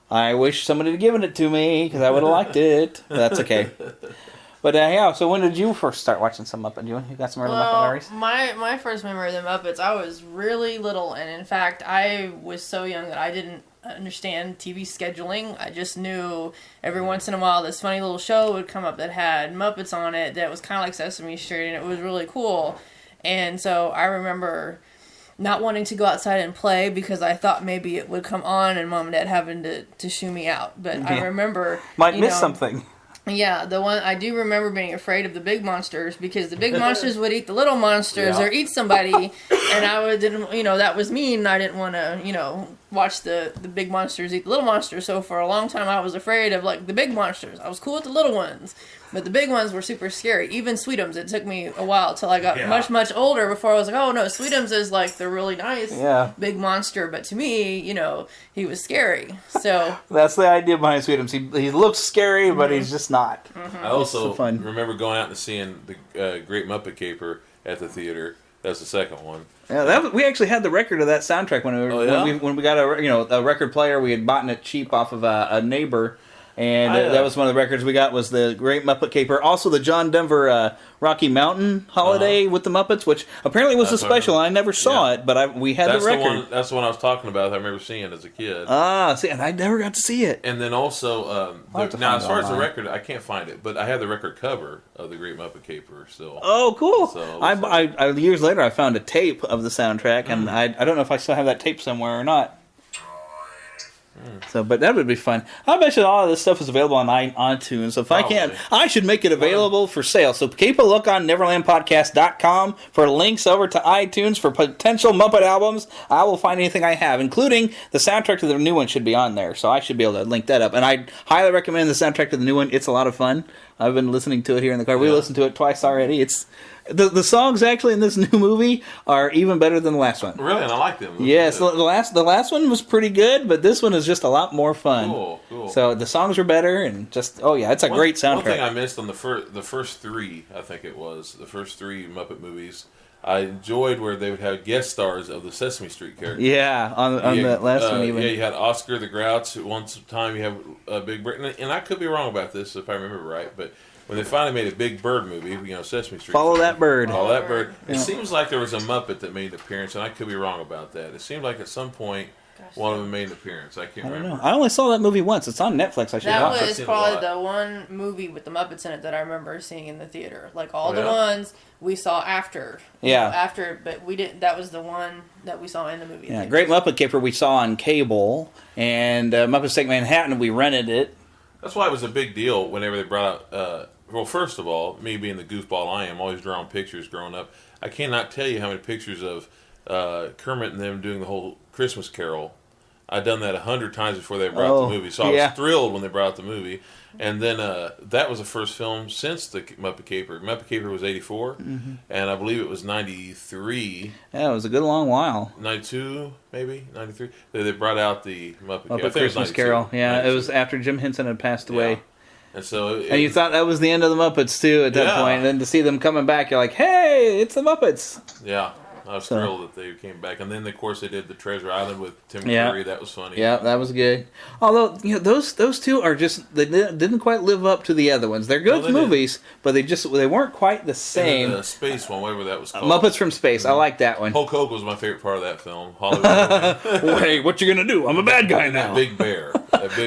I wish somebody had given it to me because I would have liked it. That's okay. But yeah, so when did you first start watching some Muppet? You got some early Muppet memories? My first memory of the Muppets, I was really little, and in fact, I was so young that I didn't understand TV scheduling. I just knew every once in a while this funny little show would come up that had Muppets on it that was kind of like Sesame Street, and it was really cool. And so I remember not wanting to go outside and play because I thought maybe it would come on and Mom and Dad having to shoo me out. But I remember... Might miss something. Yeah, the one I do remember being afraid of the big monsters because the big monsters would eat the little monsters or eat somebody, and I didn't, that was mean. I didn't want to, watch the big monsters eat the little monsters. So for a long time, I was afraid of the big monsters. I was cool with the little ones, but the big ones were super scary. Even Sweetums. It took me a while till I got much older before I was like, oh no, Sweetums is the really nice big monster. But to me, he was scary. So that's the idea behind Sweetums. He looks scary, but he's just not. I also remember going out and seeing the Great Muppet Caper at the theater. That's the second one. Yeah, we actually had the record of that soundtrack when we got a record player. We had bought it cheap off of a neighbor, and that was one of the records we got was the Great Muppet Caper. Also, the John Denver Rocky Mountain Holiday with the Muppets, which apparently was a special. I never saw it, but we had the record. That's the one I was talking about. I remember seeing as a kid. See, and I never got to see it. And then also, now as far as the record, I can't find it, but I have the record cover of the Great Muppet Caper still. Oh, cool! So I years later, I found a tape of the soundtrack, and I don't know if I still have that tape somewhere or not. So, but that would be fun. I bet you all of this stuff is available on iTunes. So if I can't, I should make it available for sale. So keep a look on NeverlandPodcast.com for links over to iTunes for potential Muppet albums. I will find anything I have, including the soundtrack to the new one should be on there. So I should be able to link that up. And I highly recommend the soundtrack to the new one. It's a lot of fun. I've been listening to it here in the car. We listened to it twice already. It's the songs actually in this new movie are even better than the last one. Really, and I like them. Yes, the last one was pretty good, but this one is just a lot more fun. Cool. So the songs are better, and it's a great soundtrack. One thing I missed on the first three, I think it was the first three Muppet movies. I enjoyed where they would have guest stars of the Sesame Street characters. Yeah, on the last one even. Yeah, you had Oscar the Grouch. One time you have a Big Bird, and I could be wrong about this if I remember right, but when they finally made a Big Bird movie, Sesame Street. Follow that bird. Follow that bird. It seems like there was a Muppet that made an appearance, and I could be wrong about that. It seemed like at some point one of them made an appearance. I can't I don't remember. know. I only saw that movie once. It's on Netflix. I should That watch it. was probably the one movie with the Muppets in it that I remember seeing in the theater. Like all Oh, the yeah? ones we saw after. Yeah. After, but we didn't. That was the one that we saw in the movie. Yeah, theater. Great Muppet Caper we saw on cable, and Muppets Take Manhattan we rented it. That's why it was a big deal whenever they brought out. Well, first of all, me being the goofball I am, always drawing pictures growing up. I cannot tell you how many pictures of Kermit and them doing the whole Christmas Carol. I'd done that 100 times before they brought out the movie, so I was thrilled when they brought out the movie. And then that was the first film since the Muppet Caper. Muppet Caper was 84, and I believe it was 93. Yeah, it was a good long while. 92, maybe 93. They brought out the Muppet Caper. I think Muppet it was Christmas 92. Carol. Yeah, 92. it was after Jim Henson had passed away. And so, And you thought that was the end of the Muppets too at that point. And then to see them coming back, you're like, "Hey, it's the Muppets!" Yeah, I was thrilled that they came back. And then, of course, they did the Treasure Island with Tim Curry. That was funny. Yeah, that was good. Although those two are just they didn't quite live up to the other ones. They're good movies, but they weren't quite the same. And then the space one, whatever that was called. Muppets from Space. I like that one. Hulk Hogan was my favorite part of that film. Hollywood. Hey, what you gonna do? I'm a bad guy now. That big bear.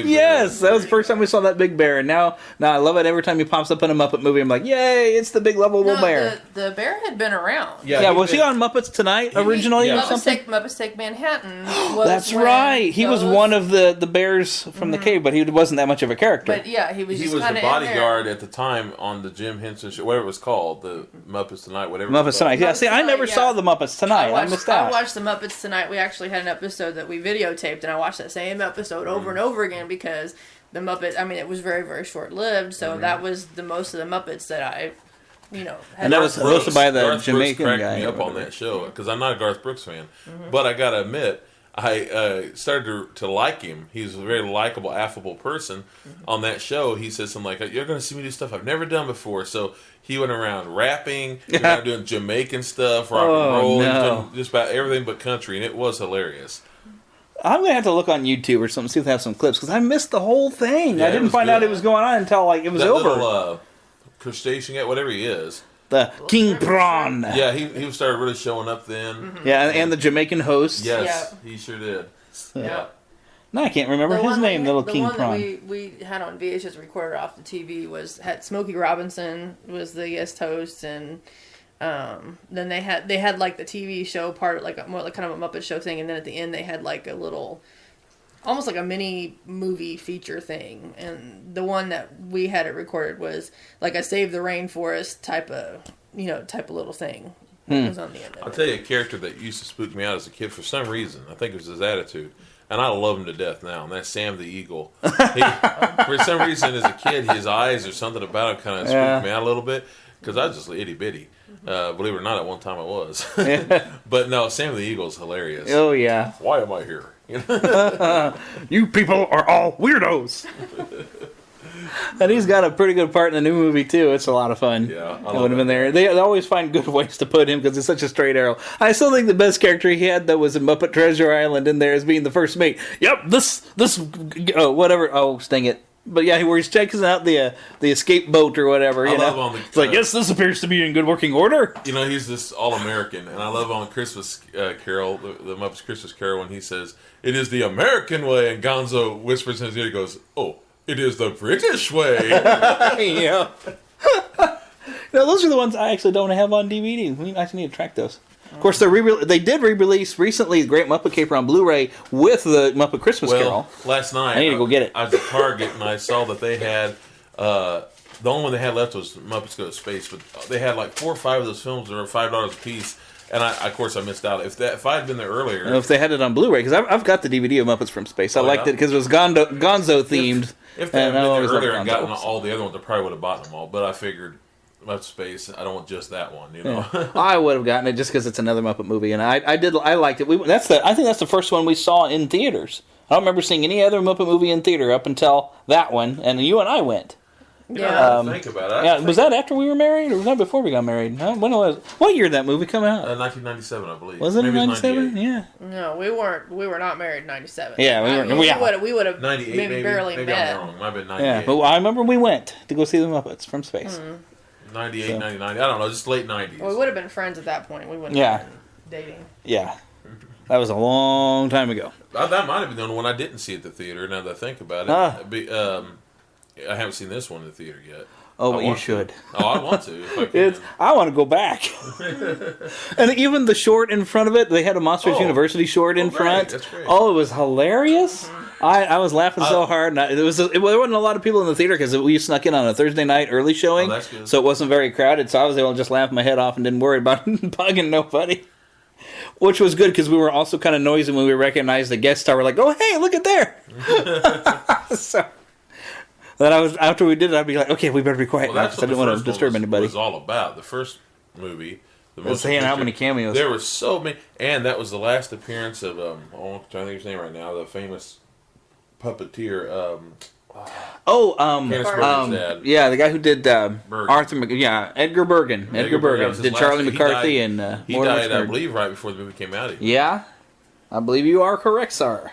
Yes, that was the first time we saw that big bear, and now I love it every time he pops up in a Muppet movie. I'm like, yay, it's the big lovable bear. The bear had been around. Yeah, was he on Muppets Tonight originally or something? Muppets Take Manhattan. Was That's right. He was one of the bears from the cave, but he wasn't that much of a character. But yeah, he was He just was kind the of bodyguard at the time on the Jim Henson show, whatever it was called, the Muppets Tonight, whatever. Muppets Tonight. Yeah, see, I never saw the Muppets Tonight. I missed out. I watched the Muppets Tonight. We actually had an episode that we videotaped, and I watched that same episode over and over again because the Muppets, I mean, it was very, very short-lived, so that was the most of the Muppets that I, had. And that was hosted by the Garth Jamaican Brooks guy. cracked me up on that show because I'm not a Garth Brooks fan, but I gotta admit, I started to like him. He's a very likable, affable person. On that show, he said something like, "You're going to see me do stuff I've never done before." So he went around rapping, doing Jamaican stuff, rock and roll, doing just about everything but country, and it was hilarious. I'm gonna have to look on YouTube or something, see if they have some clips, because I missed the whole thing. Yeah, I didn't find out it was going on until it was that over. Little, crustacean guy, whatever he is. The King Prawn. Yeah, he started really showing up then. Yeah, and the Jamaican host. Yes, he sure did. Yeah. No, I can't remember his name. Little King Prawn. The one that we had on VHS recorded off the TV had Smokey Robinson was the guest host, and then they had like the TV show part, like more like kind of a Muppet Show thing, and then at the end they had like a little, almost like a mini movie feature thing. And the one that we had it recorded was like a Save the Rainforest type of little thing. That was on the end of I'll tell you a character that used to spook me out as a kid for some reason. I think it was his attitude. And I love him to death now, and that's Sam the Eagle. For some reason, as a kid, his eyes or something about him kind of spooked me out a little bit, because I was just itty bitty. Believe it or not, at one time I was. But no, Sam the Eagle is hilarious. Oh, yeah. Why am I here? You people are all weirdos. And he's got a pretty good part in the new movie, too. It's a lot of fun. Yeah, I would have been there. They always find good ways to put him because it's such a straight arrow. I still think the best character he had, though, was in Muppet Treasure Island in there as being the first mate. Yep, this, whatever. Oh, sting it. But yeah, where he's checking out the escape boat or whatever. I love It's like, yes, this appears to be in good working order. He's this all-American, and I love on Christmas Carol, the Muppets Christmas Carol, when he says, "It is the American way," and Gonzo whispers in his ear, he goes, "Oh, it is the British way." Yeah. Those are the ones I actually don't have on DVD. We actually need to track those. Of course, they did re-release recently the Great Muppet Caper on Blu-ray with the Muppet Christmas Carol. Last night I need to go get it. I was at Target and I saw that they had the only one they had left was Muppets Go to Space, but they had like 4 or 5 of those films that were $5 a piece. And of course, I missed out. If I had been there earlier, if they had it on Blu-ray, because I've got the DVD of Muppets from Space. I liked it because it was Gonzo themed. If they had been there earlier and gotten all the other ones, I probably would have bought them all. But I figured, Muppet Space, I don't want just that one. Yeah. I would have gotten it just because it's another Muppet movie, and I liked it. I think that's the first one we saw in theaters. I don't remember seeing any other Muppet movie in theater up until that one, and you and I went. Yeah, think about it. Was that after we were married, or was that before we got married? What year did that movie come out? 1997, I believe. Was it 97? Yeah. No, we weren't. We were not married in 97. Yeah, we weren't. We would have 98, maybe barely maybe met. I'm wrong. Might have been 98. Yeah, but I remember we went to go see the Muppets from Space. 98, 99. I don't know, just late 90s. Well, we would have been friends at that point. We wouldn't Yeah. have been dating. Yeah. That was a long time ago. That might have been the only one I didn't see at the theater. Now that I think about it, I haven't seen this one in the theater yet. Oh, but you should. I want to. If I can. I want to go back. And even the short in front of it, they had a Monsters University short in front. That's great. Oh, it was hilarious. I was laughing so hard. And there wasn't a lot of people in the theater because we snuck in on a Thursday night early showing. Oh, that's good. So it wasn't very crowded. So I was able to just laugh my head off and didn't worry about bugging nobody. Which was good because we were also kind of noisy when we recognized the guest star. We're like, oh, hey, look at there. So then after we did it, I'd be like, okay, we better be quiet now because I didn't want to disturb anybody. It was all about the first movie. Saying how many cameos. There were so many. And that was the last appearance of, I'm trying to think of his name right now, the famous puppeteer. Yeah, the guy who did Arthur. Edgar Bergen. Edgar Bergen did Charlie McCarthy and he died, I believe, right before the movie came out. Yeah, I believe you are correct, sir.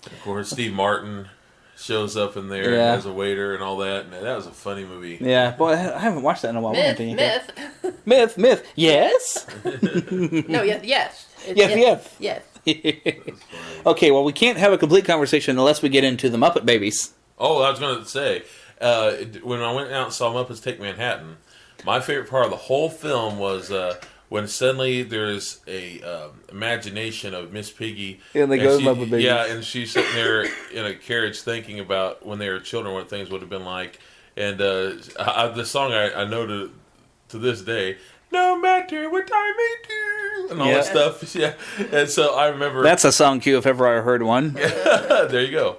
Of course, Steve Martin shows up in there as a waiter and all that. And that was a funny movie. Yeah, boy, I haven't watched that in a while. Myth. Yes. No, yes. Yes. Okay, well, we can't have a complete conversation unless we get into the Muppet Babies. Oh, I was going to say, when I went out and saw Muppets Take Manhattan, my favorite part of the whole film was when suddenly there's a imagination of Miss Piggy. And they go to Muppet Babies. Yeah, and she's sitting there in a carriage thinking about when they were children, what things would have been like. And the song I know to this day, no matter what I may do, and all that stuff. Yeah, and so I remember that's a song cue if ever I heard one. There you go.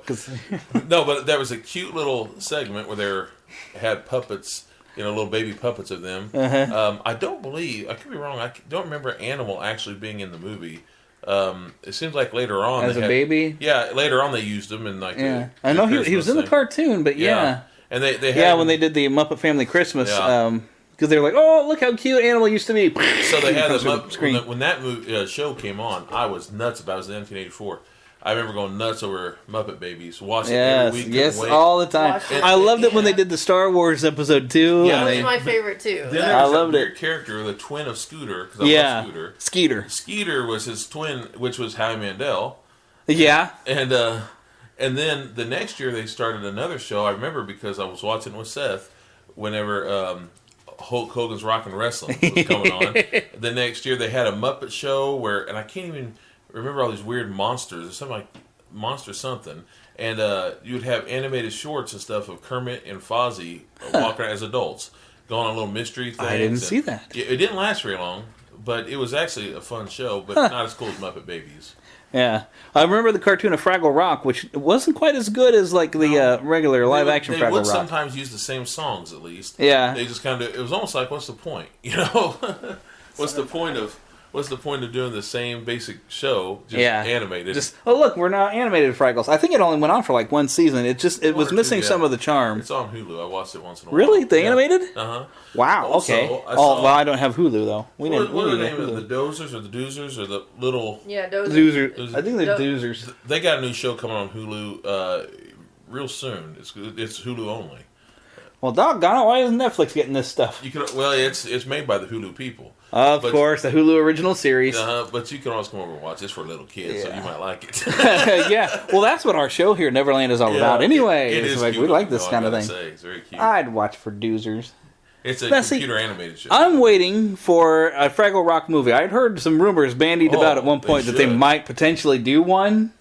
No, but there was a cute little segment where they had puppets, little baby puppets of them. I don't believe, I could be wrong, I don't remember Animal actually being in the movie. It seems like later on as a baby. Yeah, later on they used him in like. Yeah, I know he was in the cartoon, but yeah. And they had when they did the Muppet Family Christmas. Because they were like, oh, look how cute Animal used to be. So they had when that movie, show came on, I was nuts about it. It was in 1984. I remember going nuts over Muppet Babies, watching it every week. Yes, all the time. I loved it when they did the Star Wars episode too. Yeah, that was my favorite too. Then there was a weird character, the twin of Scooter. Because I love Scooter. Skeeter. Skeeter was his twin, which was Howie Mandel. Yeah. And then the next year they started another show. I remember because I was watching with Seth whenever Hulk Hogan's Rockin' Wrestling was coming on. The next year they had a Muppet show where, and I can't even remember all these weird monsters. Or something like Monster something. And you would have animated shorts and stuff of Kermit and Fozzie walking around as adults, going on little mystery things. I didn't see that. It didn't last very long, but it was actually a fun show, but not as cool as Muppet Babies. Yeah, I remember the cartoon of Fraggle Rock, which wasn't quite as good as like the regular live-action Fraggle Rock. They would sometimes use the same songs, at least. Yeah, they just kind of. It was almost like, what's the point? What's the point of doing the same basic show, just animated? Just look, we're now animated Fraggles. I think it only went on for like one season. It was missing some of the charm. It's on Hulu. I watched it once in a while. Really, the animated? Wow. Also, okay. I don't have Hulu though. What are the name of the Dozers or the Doozers or the little? Yeah, Dozers. Doozers. I think they're Doozers. They got a new show coming on Hulu real soon. It's Hulu only. Well, doggone it! Why isn't Netflix getting this stuff? It's made by the Hulu people. Of course, the Hulu original series. But you can always come over and watch this for little kids, so you might like it. Yeah, well, that's what our show here, Neverland, is all about. Anyway, it is like we like this kind of thing. It's very cute. I'd watch for Doozers. It's a computer animated show. I'm waiting for a Fraggle Rock movie. I'd heard some rumors bandied about at one point that they might potentially do one.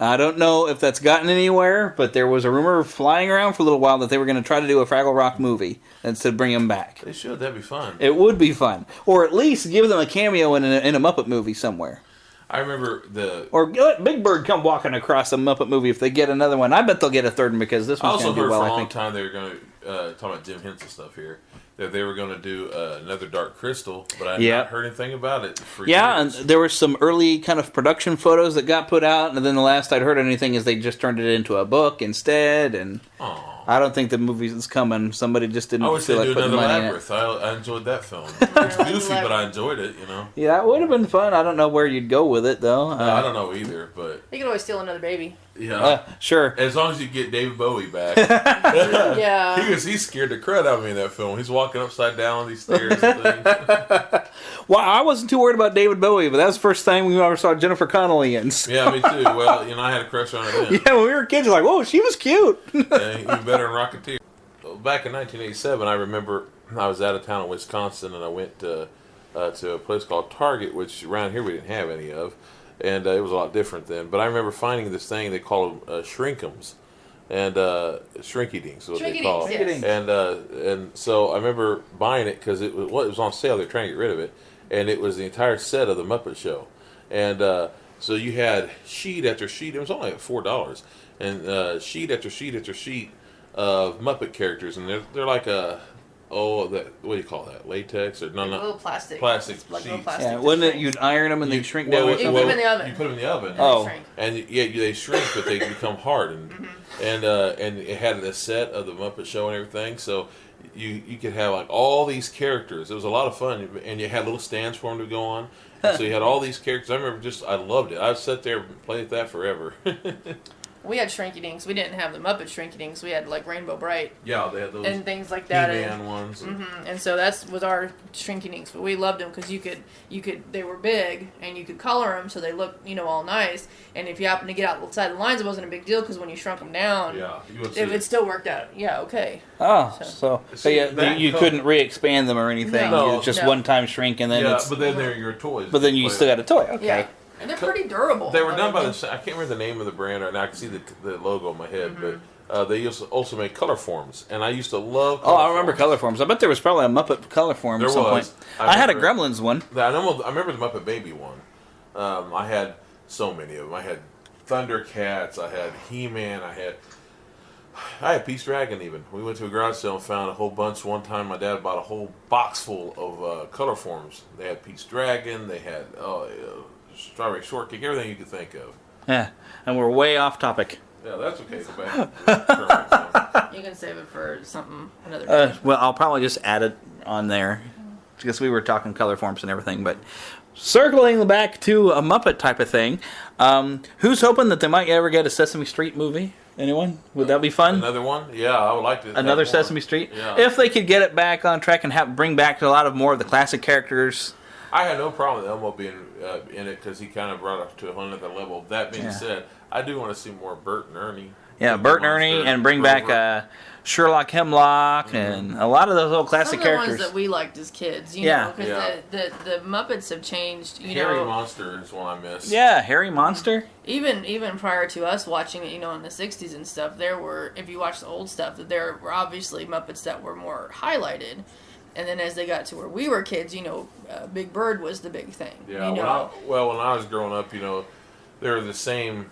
I don't know if that's gotten anywhere, but there was a rumor flying around for a little while that they were going to try to do a Fraggle Rock movie instead of bring them back. They should. That'd be fun. It would be fun. Or at least give them a cameo in a Muppet movie somewhere. I remember Or let Big Bird come walking across a Muppet movie if they get another one. I bet they'll get a third one because this one's going to do well, I think. I also heard for a long time they were going to, talking about Jim Henson stuff here, that they were going to do another Dark Crystal, but I had not heard anything about it for years. And there were some early kind of production photos that got put out, and then the last I'd heard anything is they just turned it into a book instead. And I don't think the movie is coming. Somebody just didn't I wish feel they'd like do putting another money in it. Labyrinth. I enjoyed that film. It's goofy, but I enjoyed it. You know. Yeah, it would have been fun. I don't know where you'd go with it though. I don't know either, but You could always steal another baby. yeah, sure. As long as you get David Bowie back. Yeah. He's scared the crud out of me in that film. He's walking upside down on these stairs and things. Well, I wasn't too worried about David Bowie, but that was the first time we ever saw Jennifer Connelly in. Yeah, me too. Well, I had a crush on her then. Yeah, when we were kids, like, whoa, she was cute. Even better than Rocketeer. Back in 1987, I remember I was out of town in Wisconsin, and I went to a place called Target, which around here we didn't have any of, and it was a lot different then. But I remember finding this thing they call them shrinkums, and shrinky-dinks is what they call it. Yes. And so I remember buying it because it was on sale. They were trying to get rid of it, and it was the entire set of the Muppet Show, and so you had sheet after sheet. It was only like $4, and sheet after sheet after sheet of Muppet characters, and they're like what do you call that? Latex or no? Little plastic. Plastic Like sheets. little plastic. Yeah, wouldn't it? You'd iron them and they'd shrink down. You put them in the oven. You put them in the oven. Oh. And they shrink, but they become hard, and it had a set of the Muppet Show and everything. So you could have like all these characters. It was a lot of fun, and you had little stands for them to go on. And so you had all these characters. I remember I loved it. I'd sit there and play with that forever. We had Shrinky Dinks. We didn't have the Muppet Shrinky Dinks. We had like Rainbow Bright. Yeah, they had those and things like that. He-Man ones. And so that was our Shrinky Dinks. But we loved them because you could. They were big and you could color them so they looked all nice. And if you happen to get outside the lines, it wasn't a big deal because when you shrunk them down, it still worked out. Yeah, okay. Oh, so you couldn't re-expand them or anything. No, It was just one time shrink and then but then they're your toys. But then you still got a toy. Okay. Yeah. And they're pretty durable. They were done by I can't remember the name of the brand right now. I can see the logo in my head, but they used to also make color forms, and I used to love. I remember color forms. I bet there was probably a Muppet color form There at some was. point. I had a Gremlins one. I remember the Muppet Baby one. I had so many of them. I had Thundercats. I had He-Man. I had Peace Dragon even. We went to a garage sale and found a whole bunch. One time my dad bought a whole box full of color forms. They had Peace Dragon. They had Strawberry Shortcake. Everything you could think of. Yeah, and we're way off topic. Yeah, that's okay. Go back. You can save it for another day. Well, I'll probably just add it on there because we were talking color forms and everything. But circling back to a Muppet type of thing, who's hoping that they might ever get a Sesame Street movie? Anyone? Would that be fun? Another one? Yeah, I would like to. Another Sesame Street? Yeah. If they could get it back on track and bring back a lot of more of the classic characters. I had no problem with Elmo being in it because he kind of brought it to a whole other level. That being said, I do want to see more Bert and Ernie. Yeah, Bert and Ernie, and bring back Sherlock Hemlock and a lot of those old classic Some of the characters. ones that we liked as kids, Yeah. because the Muppets have changed. Harry Monster is one I miss. Yeah, Harry Monster. Even prior to us watching it, in the '60s and stuff, there were, if you watch the old stuff, that there were obviously Muppets that were more highlighted. And then as they got to where we were kids, Big Bird was the big thing. Yeah, when I was growing up, they were the same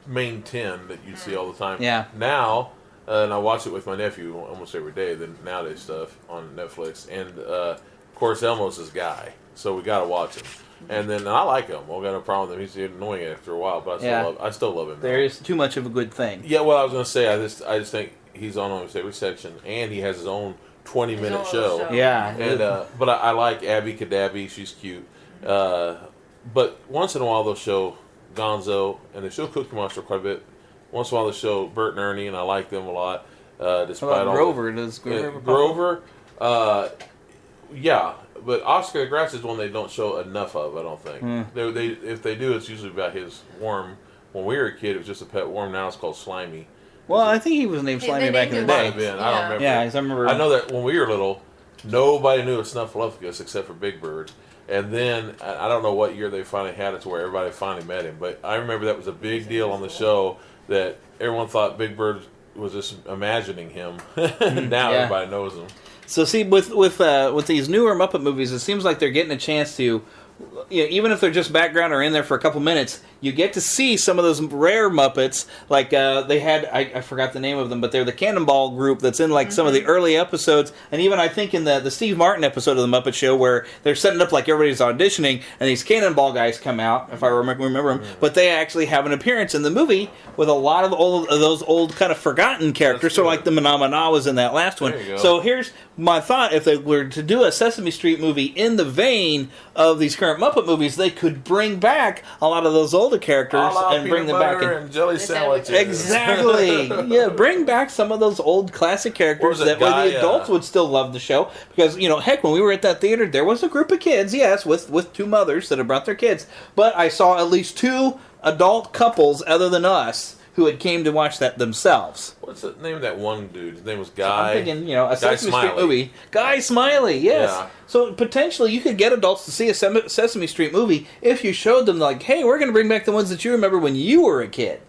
main 10 that you see all the time. Yeah. Now, and I watch it with my nephew almost every day, the nowadays stuff on Netflix. And, of course, Elmo's his guy, so we got to watch him. And then I like him. I got no problem with him. He's annoying after a while, but I still love him. There is too much of a good thing. Yeah, well, I was going to say, I just think he's on almost every section, and he has his own 20-minute show. Yeah. And but I like Abby Cadabby. She's cute. But once in a while they'll show Gonzo, and they show Cookie Monster quite a bit. Once in a while they show Bert and Ernie, and I like them a lot. Despite all Grover? Does Grover? Grover, yeah. But Oscar the Grouch is one they don't show enough of, I don't think. If they do, it's usually about his worm. When we were a kid, it was just a pet worm. Now it's called Slimy. Well, I think he was named Slimy back in the day. I don't remember. Yeah, I remember. I know that when we were little, nobody knew a Snuffleupagus except for Big Bird. And then, I don't know what year they finally had it to where everybody finally met him. But I remember that was a big deal on the show that everyone thought Big Bird was just imagining him. Now everybody knows him. So see, with these newer Muppet movies, it seems like they're getting a chance to even if they're just background or in there for a couple minutes, you get to see some of those rare Muppets. Like they had, I forgot the name of them, but they're the Cannonball group that's in like some of the early episodes, and even I think in the Steve Martin episode of the Muppet Show where they're setting up like everybody's auditioning, and these Cannonball guys come out, if I remember them, but they actually have an appearance in the movie with a lot of those old kind of forgotten characters. So like the Mana was in that last one. So here's my thought: if they were to do a Sesame Street movie in the vein of these current Muppet movies, they could bring back a lot of those older characters and bring them back. And jelly sandwiches. Exactly. Yeah, bring back some of those old classic characters that way the adults would still love the show. Because, heck, when we were at that theater, there was a group of kids, yes, with two mothers that had brought their kids. But I saw at least two adult couples other than us who had came to watch that themselves. What's the name of that one dude? His name was Guy. So I'm thinking, a Sesame Street movie. Guy Smiley, yes. Yeah. So potentially you could get adults to see a Sesame Street movie if you showed them, like, hey, we're going to bring back the ones that you remember when you were a kid.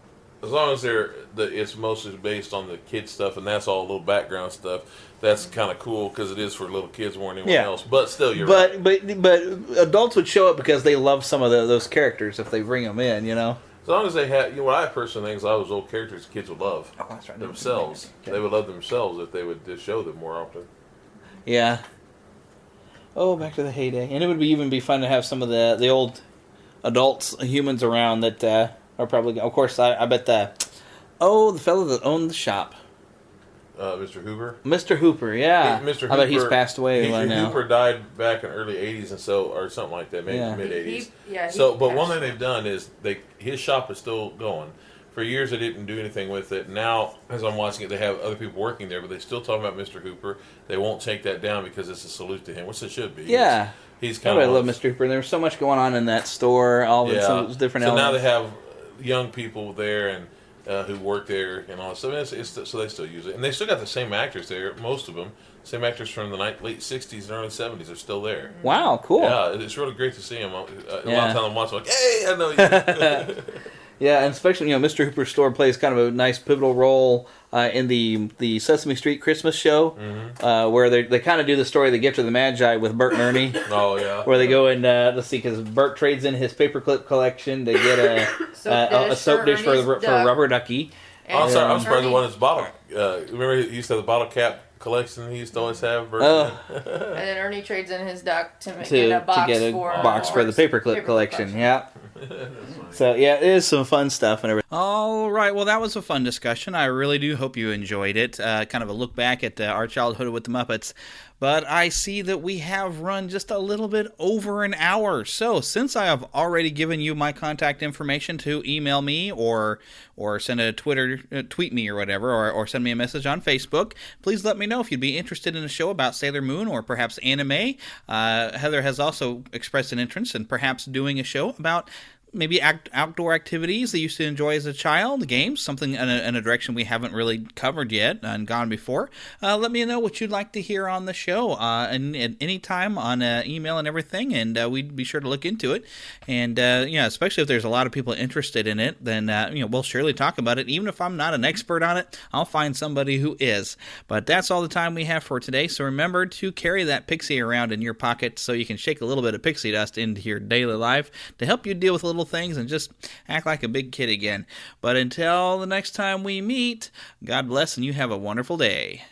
As long as it's mostly based on the kid stuff, and that's all little background stuff. That's kind of cool because it is for little kids more than anyone else. But still, you're right. But adults would show up because they love some of those characters if they bring them in, As long as they have, what I personally think is all those old characters kids would love themselves. Okay. They would love themselves if they would just show them more often. Yeah. Oh, back to the heyday. And it would even be fun to have some of the old adults, humans around that are probably, of course, I bet the fellow that owned the shop. Mr. Hooper? Mr. Hooper, yeah. Mr. Hooper, I bet he's passed away by now. Hooper died back in early 80s or something like that, maybe mid 80s. But one thing they've done is his shop is still going. For years they didn't do anything with it. Now, as I'm watching it, they have other people working there, but they still talk about Mr. Hooper. They won't take that down because it's a salute to him, which it should be. Yeah. He's kind of. I love Mr. Hooper. There's so much going on in that store, all the different elements. So now they have young people there and who work there and all that stuff. So they still use it. And they still got the same actors there, most of them. Same actors from the late 60s and early 70s are still there. Wow, cool. Yeah, it's really great to see them. A lot of times I'm watching like, hey, I know you. Yeah, and especially, Mr. Hooper's store plays kind of a nice pivotal role in the Sesame Street Christmas show, where they kind of do the story of the Gift of the Magi with Bert and Ernie. Oh, yeah. Where they go and, let's see, because Bert trades in his paperclip collection to get a soap dish for a rubber ducky. I'm sorry, I'm surprised the one that's bottle. Remember he used to have the bottle cap collection he used to always have? And then Ernie trades in his duck to get a box for the paperclip collection. Yeah. So, yeah, it is some fun stuff and everything. All right, well, that was a fun discussion. I really do hope you enjoyed it. Kind of a look back at our childhood with the Muppets. But I see that we have run just a little bit over an hour. So, since I have already given you my contact information to email me or send a tweet me or whatever, or send me a message on Facebook, please let me know if you'd be interested in a show about Sailor Moon or perhaps anime. Heather has also expressed an interest in perhaps doing a show about maybe outdoor activities that you used to enjoy as a child, games, something in a direction we haven't really covered yet and gone before. Let me know what you'd like to hear on the show and at any time on email and everything, and we'd be sure to look into it. And especially if there's a lot of people interested in it, then we'll surely talk about it. Even if I'm not an expert on it, I'll find somebody who is. But that's all the time we have for today. So remember to carry that pixie around in your pocket so you can shake a little bit of pixie dust into your daily life to help you deal with little things and just act like a big kid again. But until the next time we meet, God bless and you have a wonderful day.